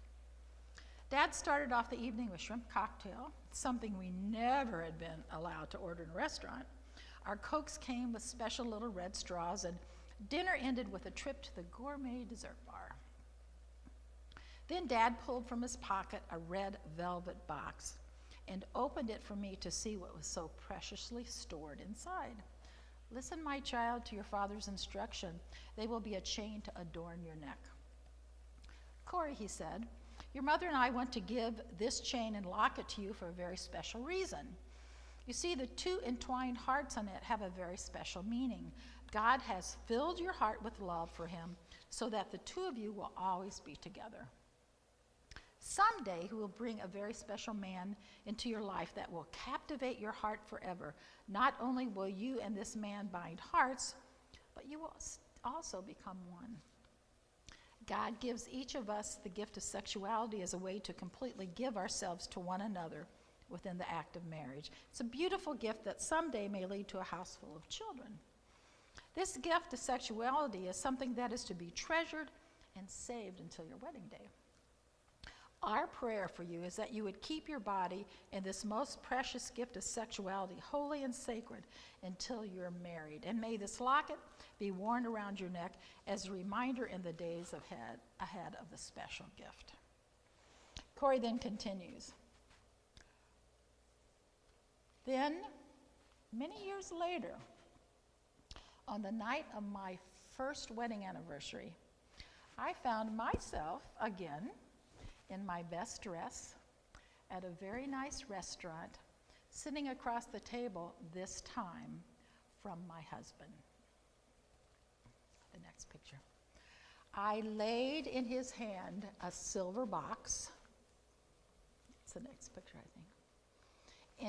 Speaker 2: Dad started off the evening with shrimp cocktail, something we never had been allowed to order in a restaurant. Our Cokes came with special little red straws, and dinner ended with a trip to the gourmet dessert bar. Then Dad pulled from his pocket a red velvet box, and opened it for me to see what was so preciously stored inside. Listen, my child, to your father's instruction. They will be a chain to adorn your neck. Corey, he said, your mother and I want to give this chain and locket to you for a very special reason. You see, the two entwined hearts on it have a very special meaning. God has filled your heart with love for him so that the two of you will always be together. Someday he will bring a very special man into your life that will captivate your heart forever. Not only will you and this man bind hearts, but you will also become one. God gives each of us the gift of sexuality as a way to completely give ourselves to one another within the act of marriage. It's a beautiful gift that someday may lead to a house full of children. This gift of sexuality is something that is to be treasured and saved until your wedding day. Our prayer for you is that you would keep your body and this most precious gift of sexuality holy and sacred until you're married. And may this locket be worn around your neck as a reminder in the days ahead of the special gift. Corey then continues. Then, many years later, on the night of my first wedding anniversary, I found myself again in my best dress at a very nice restaurant, sitting across the table, this time from my husband. The next picture. I laid in his hand a silver box. It's the next picture, I think.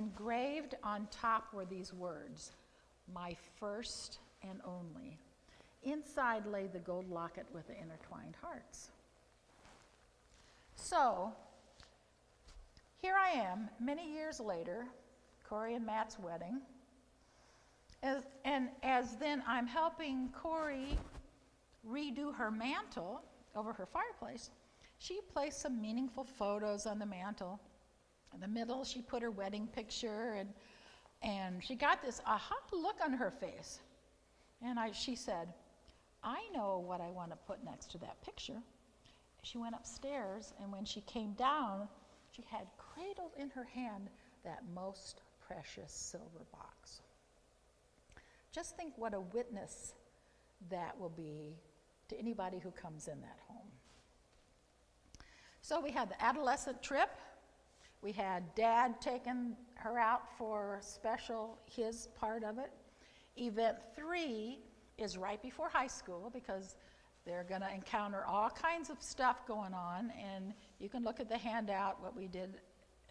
Speaker 2: Engraved on top were these words, my first and only. Inside lay the gold locket with the intertwined hearts. So, here I am, many years later, Corey and Matt's wedding, as then I'm helping Corey redo her mantle over her fireplace. She placed some meaningful photos on the mantle. In the middle, she put her wedding picture, and she got this aha look on her face. And she said, I know what I want to put next to that picture. She went upstairs, and when she came down, she had cradled in her hand that most precious silver box. Just think what a witness that will be to anybody who comes in that home. So we had the adolescent trip. We had Dad taking her out for his part of it. Event 3 is right before high school because they're going to encounter all kinds of stuff going on, and you can look at the handout what we did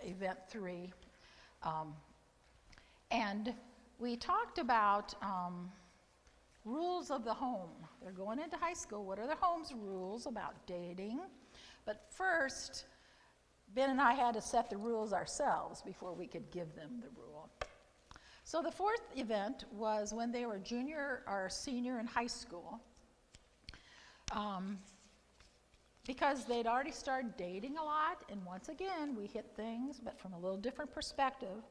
Speaker 2: event 3. And we talked about rules of the home. They're going into high school. What are the home's rules about dating? But first, Ben and I had to set the rules ourselves before we could give them the rule. So the 4th event was when they were junior or senior in high school. Because they'd already started dating a lot, and once again, we hit things, but from a little different perspective.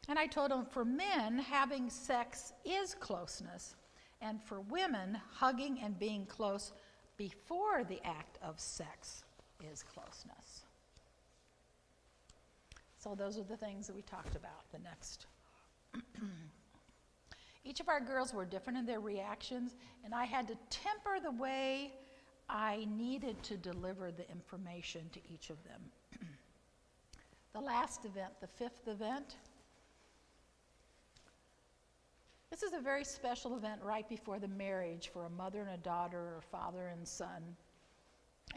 Speaker 2: And I told them, for men, having sex is closeness, and for women, hugging and being close before the act of sex is closeness. So those are the things that we talked about. The next. Each of our girls were different in their reactions, and I had to temper the way I needed to deliver the information to each of them. The last event, the 5th event, this is a very special event right before the marriage for a mother and a daughter or father and son.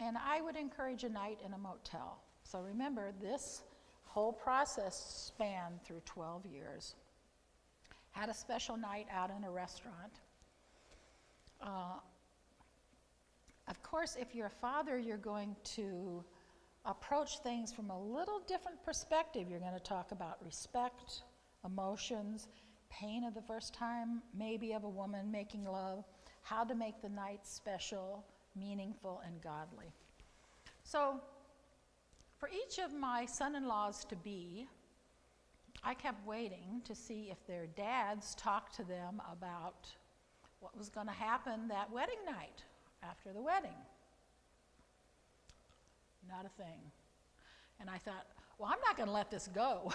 Speaker 2: And I would encourage a night in a motel. So remember, this whole process spanned through 12 years. Had a special night out in a restaurant. Of course, if you're a father, you're going to approach things from a little different perspective. You're going to talk about respect, emotions, pain of the first time, maybe of a woman making love, how to make the night special, meaningful, and godly. So, for each of my son-in-laws to be, I kept waiting to see if their dads talked to them about what was going to happen that wedding night after the wedding. Not a thing. And I thought, well, I'm not going to let this go.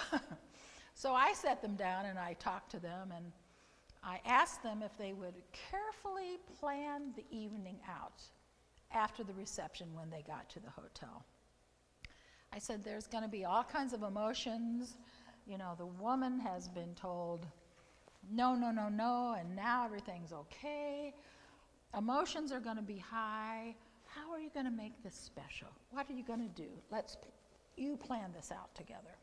Speaker 2: So I sat them down and I talked to them, and I asked them if they would carefully plan the evening out after the reception when they got to the hotel. I said, there's going to be all kinds of emotions. You know, the woman has been told, no, no, no, no, and now everything's okay. Emotions are going to be high. How are you going to make this special? What are you going to do? You plan this out together.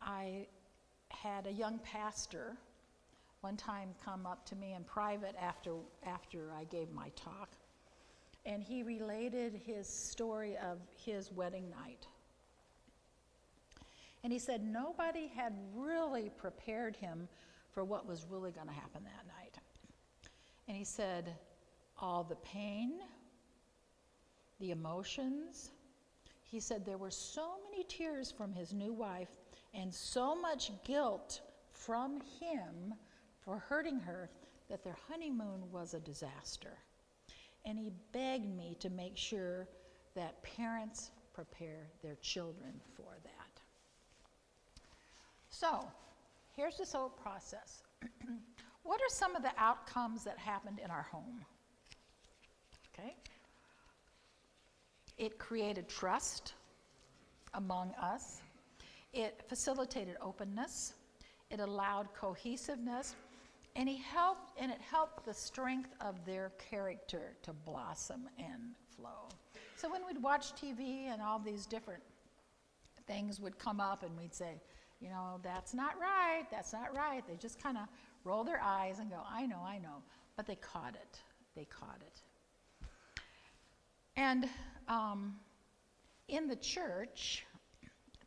Speaker 2: I had a young pastor one time come up to me in private after I gave my talk, and he related his story of his wedding night. And he said nobody had really prepared him for what was really going to happen that night. And he said all the pain, the emotions. He said there were so many tears from his new wife and so much guilt from him for hurting her that their honeymoon was a disaster. And he begged me to make sure that parents prepare their children for that. So, here's this whole process. What are some of the outcomes that happened in our home? Okay. It created trust among us. It facilitated openness. It allowed cohesiveness. And it helped the strength of their character to blossom and flow. So when we'd watch TV and all these different things would come up and we'd say, you know, that's not right, that's not right. They just kind of roll their eyes and go, I know. But they caught it. They caught it. And in the church,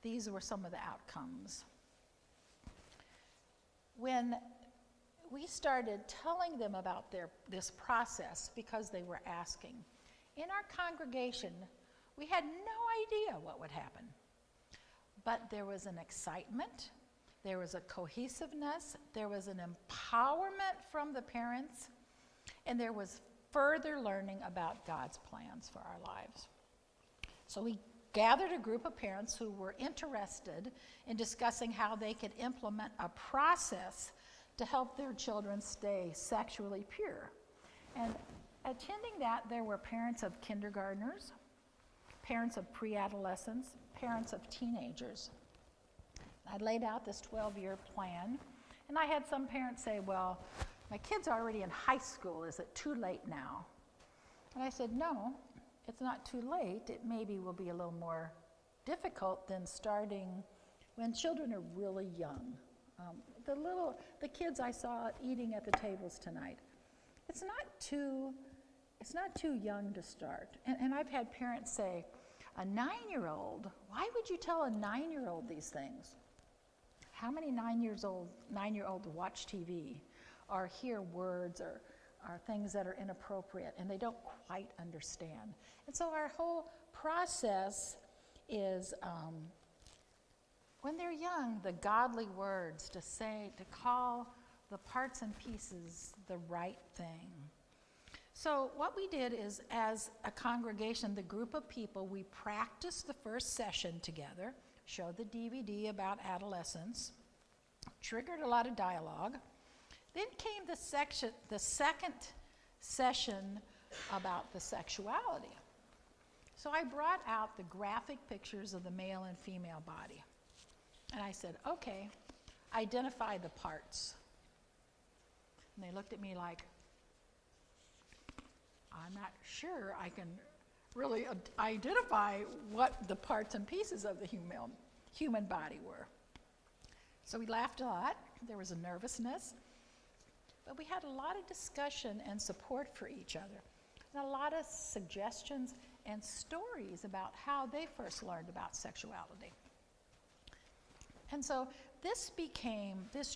Speaker 2: these were some of the outcomes. When we started telling them about this process because they were asking, in our congregation, we had no idea what would happen. But there was an excitement, there was a cohesiveness, there was an empowerment from the parents, and there was further learning about God's plans for our lives. So we gathered a group of parents who were interested in discussing how they could implement a process to help their children stay sexually pure. And attending that, there were parents of kindergartners, parents of pre-adolescents, parents of teenagers. I laid out this 12-year plan, and I had some parents say, well, my kid's already in high school. Is it too late now? And I said, no, it's not too late. It maybe will be a little more difficult than starting when children are really young. The kids I saw eating at the tables tonight, it's not too young to start. And I've had parents say, a 9-year-old, why would you tell a 9-year-old these things? How many 9-year-olds watch TV or hear words or things that are inappropriate and they don't quite understand? And so our whole process is, when they're young, the godly words to say, to call the parts and pieces the right thing. So what we did is, as a congregation, the group of people, we practiced the first session together, showed the DVD about adolescence, triggered a lot of dialogue. Then came the second session about the sexuality. So I brought out the graphic pictures of the male and female body. And I said, okay, identify the parts. And they looked at me like, I'm not sure I can really identify what the parts and pieces of the human body were. So we laughed a lot. There was a nervousness. But we had a lot of discussion and support for each other. And a lot of suggestions and stories about how they first learned about sexuality. And so this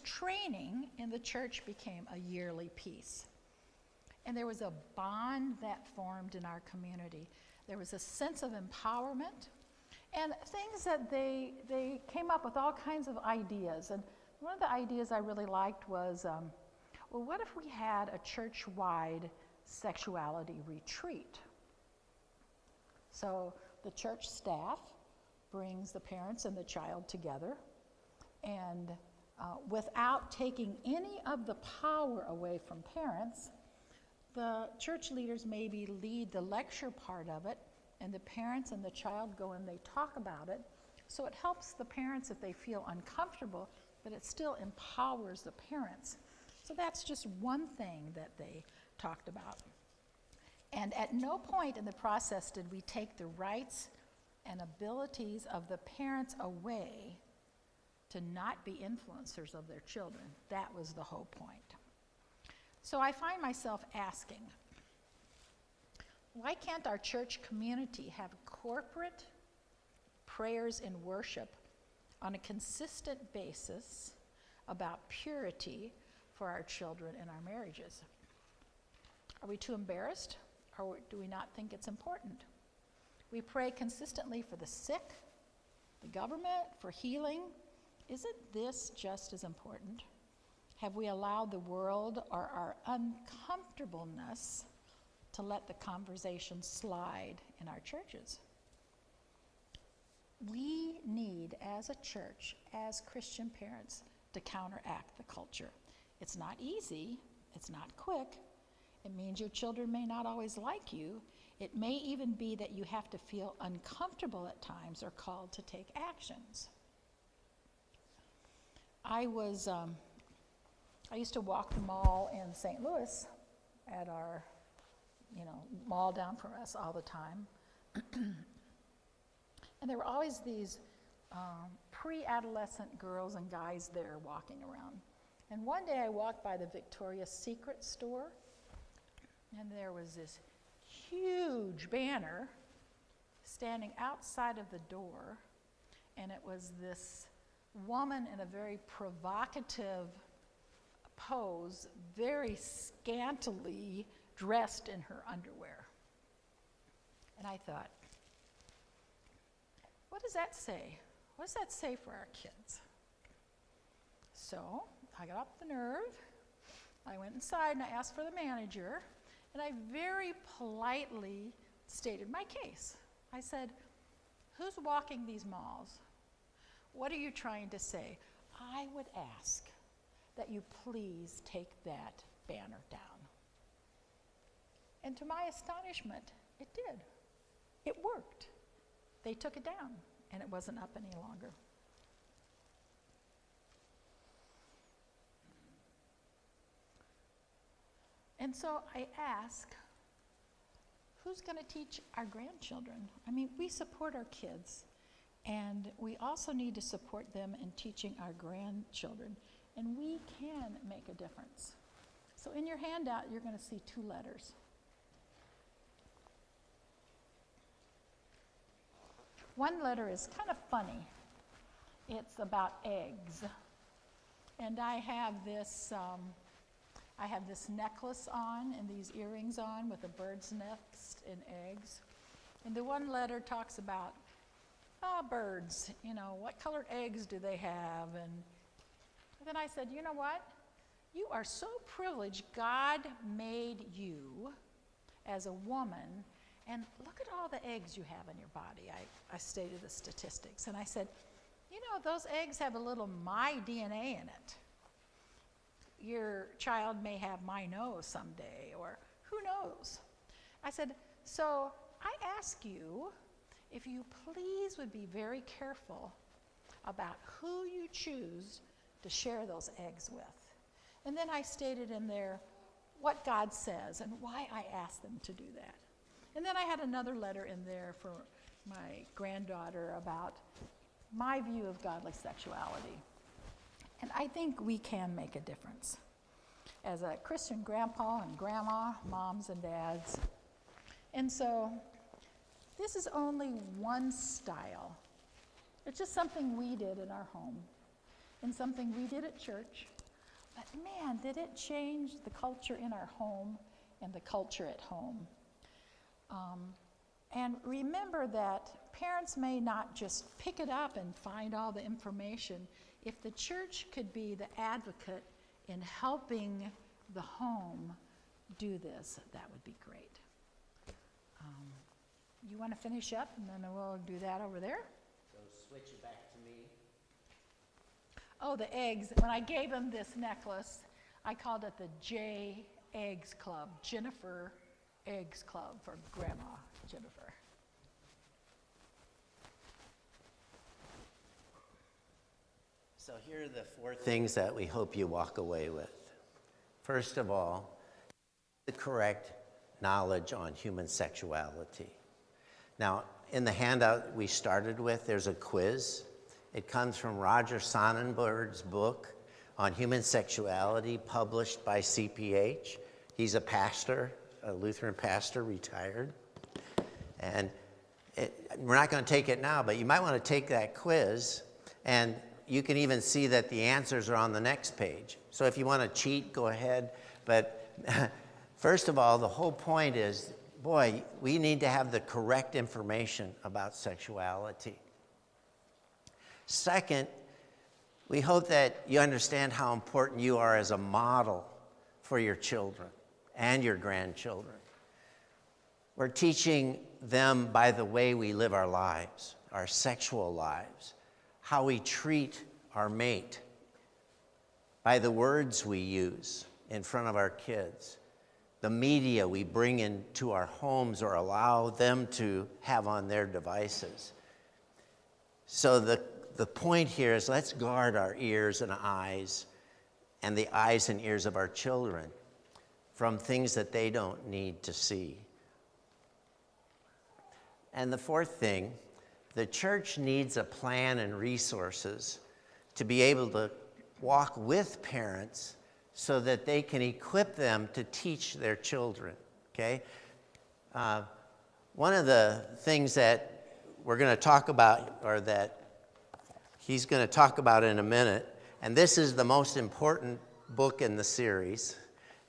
Speaker 2: training in the church became a yearly piece. And there was a bond that formed in our community. There was a sense of empowerment and things that they came up with all kinds of ideas. And one of the ideas I really liked was, well, what if we had a church-wide sexuality retreat? So the church staff brings the parents and the child together, and without taking any of the power away from parents, the church leaders maybe lead the lecture part of it, and the parents and the child go and they talk about it. So it helps the parents if they feel uncomfortable, but it still empowers the parents. So that's just one thing that they talked about. And at no point in the process did we take the rights and abilities of the parents away to not be influencers of their children. That was the whole point. So I find myself asking, why can't our church community have corporate prayers and worship on a consistent basis about purity for our children and our marriages? Are we too embarrassed, or do we not think it's important? We pray consistently for the sick, the government, for healing. Isn't this just as important? Have we allowed the world or our uncomfortableness to let the conversation slide in our churches? We need, as a church, as Christian parents, to counteract the culture. It's not easy. It's not quick. It means your children may not always like you. It may even be that you have to feel uncomfortable at times or called to take actions. I used to walk the mall in St. Louis at our, mall down from us all the time. And there were always these pre-adolescent girls and guys there walking around. And one day I walked by the Victoria's Secret store, and there was this huge banner standing outside of the door, and it was this woman in a very provocative pose, very scantily dressed in her underwear. And I thought, what does that say? What does that say for our kids? So I got up the nerve, I went inside and I asked for the manager, and I very politely stated my case. I said, who's walking these malls? What are you trying to say? I would ask that you please take that banner down. And to my astonishment, it did. It worked. They took it down, and it wasn't up any longer. And so I ask, who's going to teach our grandchildren? I mean, we support our kids, and we also need to support them in teaching our grandchildren, and we can make a difference. So in your handout, you're going to see 2 letters. One letter is kind of funny. It's about eggs. And I have this necklace on and these earrings on with a bird's nest and eggs. And the one letter talks about, birds, what colored eggs do they have? And then I said, you know what? You are so privileged. God made you as a woman, and look at all the eggs you have in your body. I stated the statistics, and I said, those eggs have a little my DNA in it. Your child may have my nose someday, or who knows? I said, so I ask you if you please would be very careful about who you choose to share those eggs with. And then I stated in there what God says and why I asked them to do that. And then I had another letter in there for my granddaughter about my view of godly sexuality. And I think we can make a difference. As a Christian grandpa and grandma, moms and dads. And so this is only one style. It's just something we did in our home and something we did at church. But man, did it change the culture in our home and the culture at home. And remember that parents may not just pick it up and find all the information. If the church could be the advocate in helping the home do this, that would be great. you want to finish up, and then we'll do that over there?
Speaker 1: So switch it back to me.
Speaker 2: Oh, the eggs. When I gave him this necklace, I called it the J Eggs Club, Jennifer Eggs Club for Grandma Jennifer.
Speaker 1: So here are the 4 things that we hope you walk away with. First of all, the correct knowledge on human sexuality. Now, in the handout we started with, there's a quiz. It comes from Roger Sonnenberg's book on human sexuality, published by CPH. He's a pastor, a Lutheran pastor, retired. And we're not going to take it now, but you might want to take that quiz, and you can even see that the answers are on the next page. So if you want to cheat, go ahead. But first of all, the whole point is, boy, we need to have the correct information about sexuality. Second, we hope that you understand how important you are as a model for your children and your grandchildren. We're teaching them by the way we live our lives, our sexual lives, how we treat our mate, by the words we use in front of our kids, the media we bring into our homes or allow them to have on their devices. So the point here is, let's guard our ears and eyes and the eyes and ears of our children from things that they don't need to see. And the 4th thing, the church needs a plan and resources to be able to walk with parents so that they can equip them to teach their children, okay? One of the things that we're going to talk about, or that he's going to talk about in a minute, and this is the most important book in the series.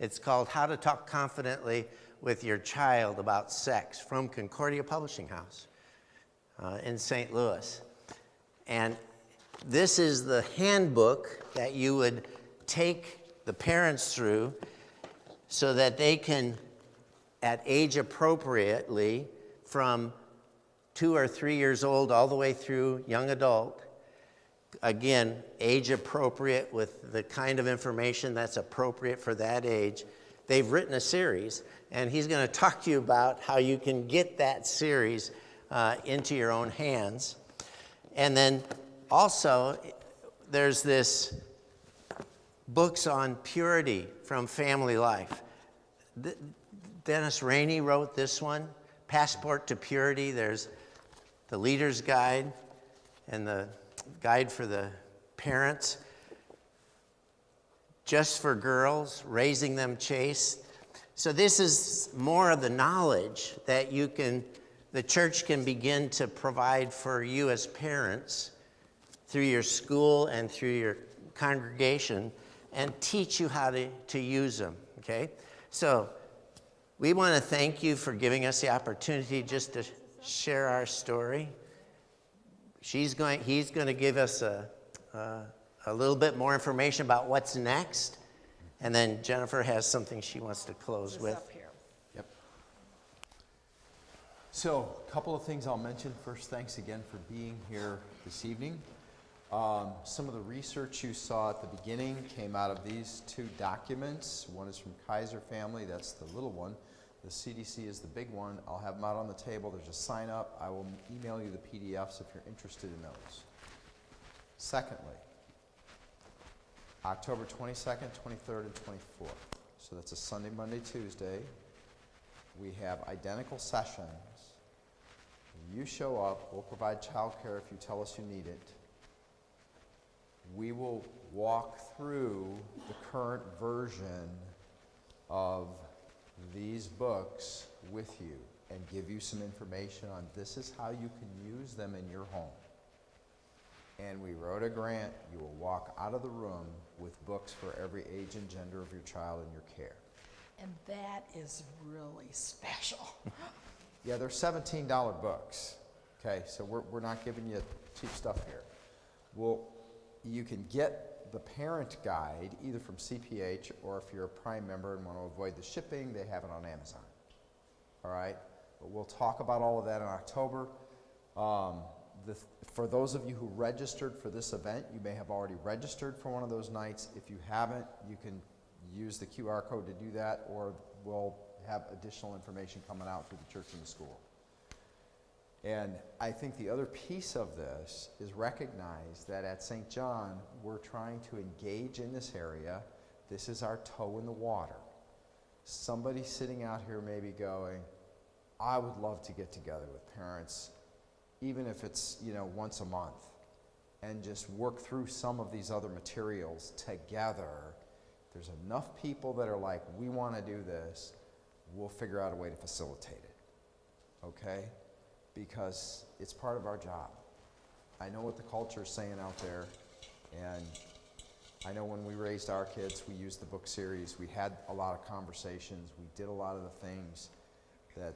Speaker 1: It's called How to Talk Confidently with Your Child About Sex, from Concordia Publishing House in St. Louis. And this is the handbook that you would take the parents through so that they can, at age appropriately, from 2 or 3 years old all the way through young adult, again, age appropriate with the kind of information that's appropriate for that age. They've written a series, and he's going to talk to you about how you can get that series into your own hands. And then also, there's this books on purity from Family Life. Dennis Rainey wrote this one, Passport to Purity. There's the Leader's Guide and the Guide for the Parents. Just for Girls, Raising Them Chaste. So this is more of the knowledge that the church can begin to provide for you as parents through your school and through your congregation, and teach you how to use them, okay? So we want to thank you for giving us the opportunity just to share our story. He's going to give us a little bit more information about what's next, and then Jennifer has something she wants to close with.
Speaker 2: Up here.
Speaker 3: Yep. So, a couple of things I'll mention. First, thanks again for being here this evening. Some of the research you saw at the beginning came out of these 2 documents. One is from Kaiser Family, that's the little one. The CDC is the big one. I'll have them out on the table. There's a sign up. I will email you the PDFs if you're interested in those. Secondly, October 22nd, 23rd, and 24th. So that's a Sunday, Monday, Tuesday. We have identical sessions. You show up, we'll provide childcare if you tell us you need it. We will walk through the current version of these books with you and give you some information on this is how you can use them in your home. And we wrote a grant. You will walk out of the room with books for every age and gender of your child in your care.
Speaker 2: And that is really special.
Speaker 3: Yeah, they're $17 books. Okay, so we're not giving you cheap stuff here. Well, you can get the parent guide either from CPH, or if you're a Prime member and want to avoid the shipping, they have it on Amazon. All right? But we'll talk about all of that in October. For those of you who registered for this event, you may have already registered for one of those nights. If you haven't, you can use the QR code to do that, or we'll have additional information coming out through the church and the school. And I think the other piece of this is recognize that at St. John, we're trying to engage in this area. This is our toe in the water. Somebody sitting out here may be going, I would love to get together with parents, even if it's, once a month, and just work through some of these other materials together. There's enough people that are like, we want to do this, we'll figure out a way to facilitate it, okay? Because it's part of our job. I know what the culture is saying out there, and I know when we raised our kids, we used the book series, we had a lot of conversations, we did a lot of the things that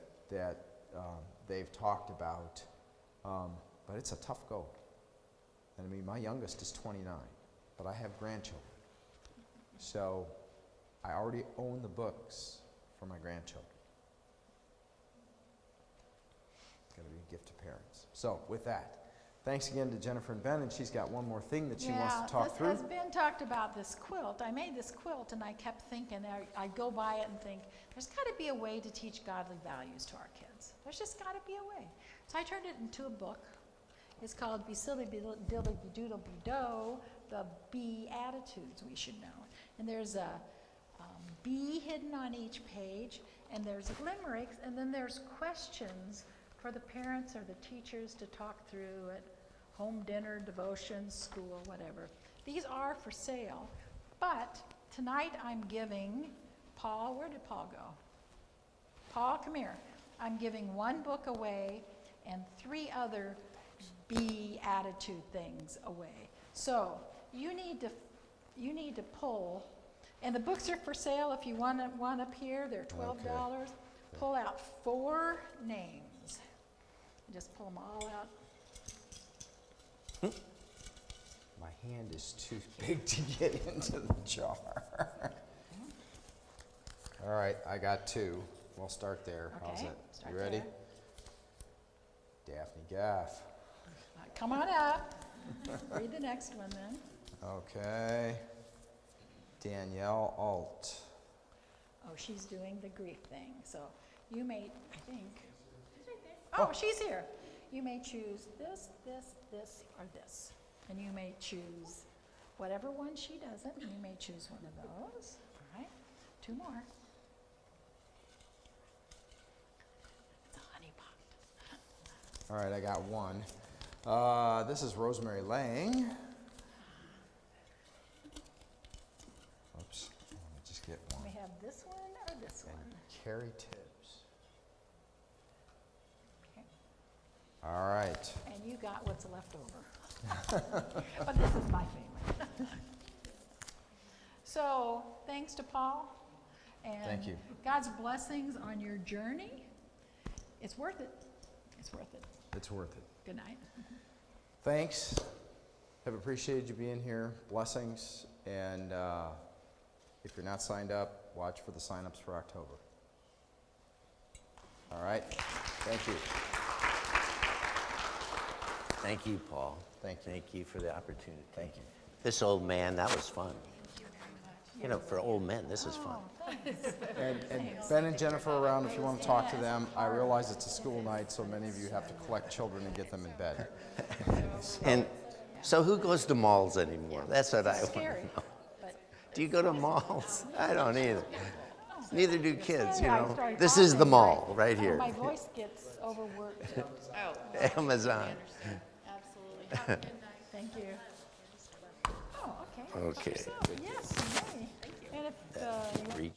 Speaker 3: they've talked about. But it's a tough go. And I mean, my youngest is 29, but I have grandchildren. So I already own the books for my grandchildren. It's got to be a gift to parents. So with that, thanks again to Jennifer and Ben, and she's got one more thing that she wants to talk through.
Speaker 2: As Ben talked about this quilt, I made this quilt and I kept thinking, I go by it and think, there's got to be a way to teach godly values to our kids. There's just got to be a way. So I turned it into a book. It's called Be Silly, Be Dilly, Be Doodle, Be Doe, the Be Attitudes We Should Know. And there's a bee hidden on each page, and there's limericks, and then there's questions for the parents or the teachers to talk through at home dinner, devotions, school, whatever. These are for sale, but tonight I'm giving Paul, where did Paul go? Paul, come here. I'm giving one book away and 3 other bee attitude things away. So you need to pull, and the books are for sale. If you want one up here, they're $12. Okay. Pull out 4 names. Just pull them all out.
Speaker 3: My hand is too big to get into the jar. All right, I got 2. We'll start there.
Speaker 2: Okay,
Speaker 3: how's it?
Speaker 2: start
Speaker 3: You ready?
Speaker 2: there.
Speaker 3: Daphne Gaff.
Speaker 2: Come on up. Read the next one then.
Speaker 3: Okay. Danielle Alt.
Speaker 2: Oh, she's doing the grief thing. So you may, I think. Oh, she's here. You may choose this, or this. And you may choose whatever one she doesn't. You may choose one of those. All right. 2 more. It's a honey pot.
Speaker 3: All right, I got 1. This is Rosemary Lang. Oops, let me just get one.
Speaker 2: We have this one or this
Speaker 3: And
Speaker 2: one.
Speaker 3: Carrie Tibbs.
Speaker 2: Okay.
Speaker 3: All right.
Speaker 2: And you got what's left over. But this is my favorite. So, thanks to Paul. And
Speaker 3: Thank you.
Speaker 2: God's blessings on your journey. It's worth it. It's worth it.
Speaker 3: It's worth it.
Speaker 2: Good night.
Speaker 3: Thanks. Have appreciated you being here. Blessings. And if you're not signed up, watch for the sign-ups for October. All right. Thank you.
Speaker 1: Thank you, Paul.
Speaker 3: Thank you.
Speaker 1: Thank you for the opportunity.
Speaker 3: Thank you.
Speaker 1: This old man, that was fun. For old men, this is fun.
Speaker 3: And Ben and Jennifer are around if you want to talk to them. I realize it's a school night, so many of you have to collect children and get them in bed.
Speaker 1: And so who goes to malls anymore? That's what I want to
Speaker 2: Scary.
Speaker 1: know.
Speaker 2: But
Speaker 1: Do you go to malls? I don't either. Neither do kids,
Speaker 2: I started
Speaker 1: This is the
Speaker 2: coughing,
Speaker 1: mall right here.
Speaker 2: My voice gets overworked.
Speaker 1: Amazon.
Speaker 4: Absolutely.
Speaker 2: Thank you. Oh, okay.
Speaker 1: Okay.
Speaker 2: So, yes, you may. And if you want
Speaker 1: Reach.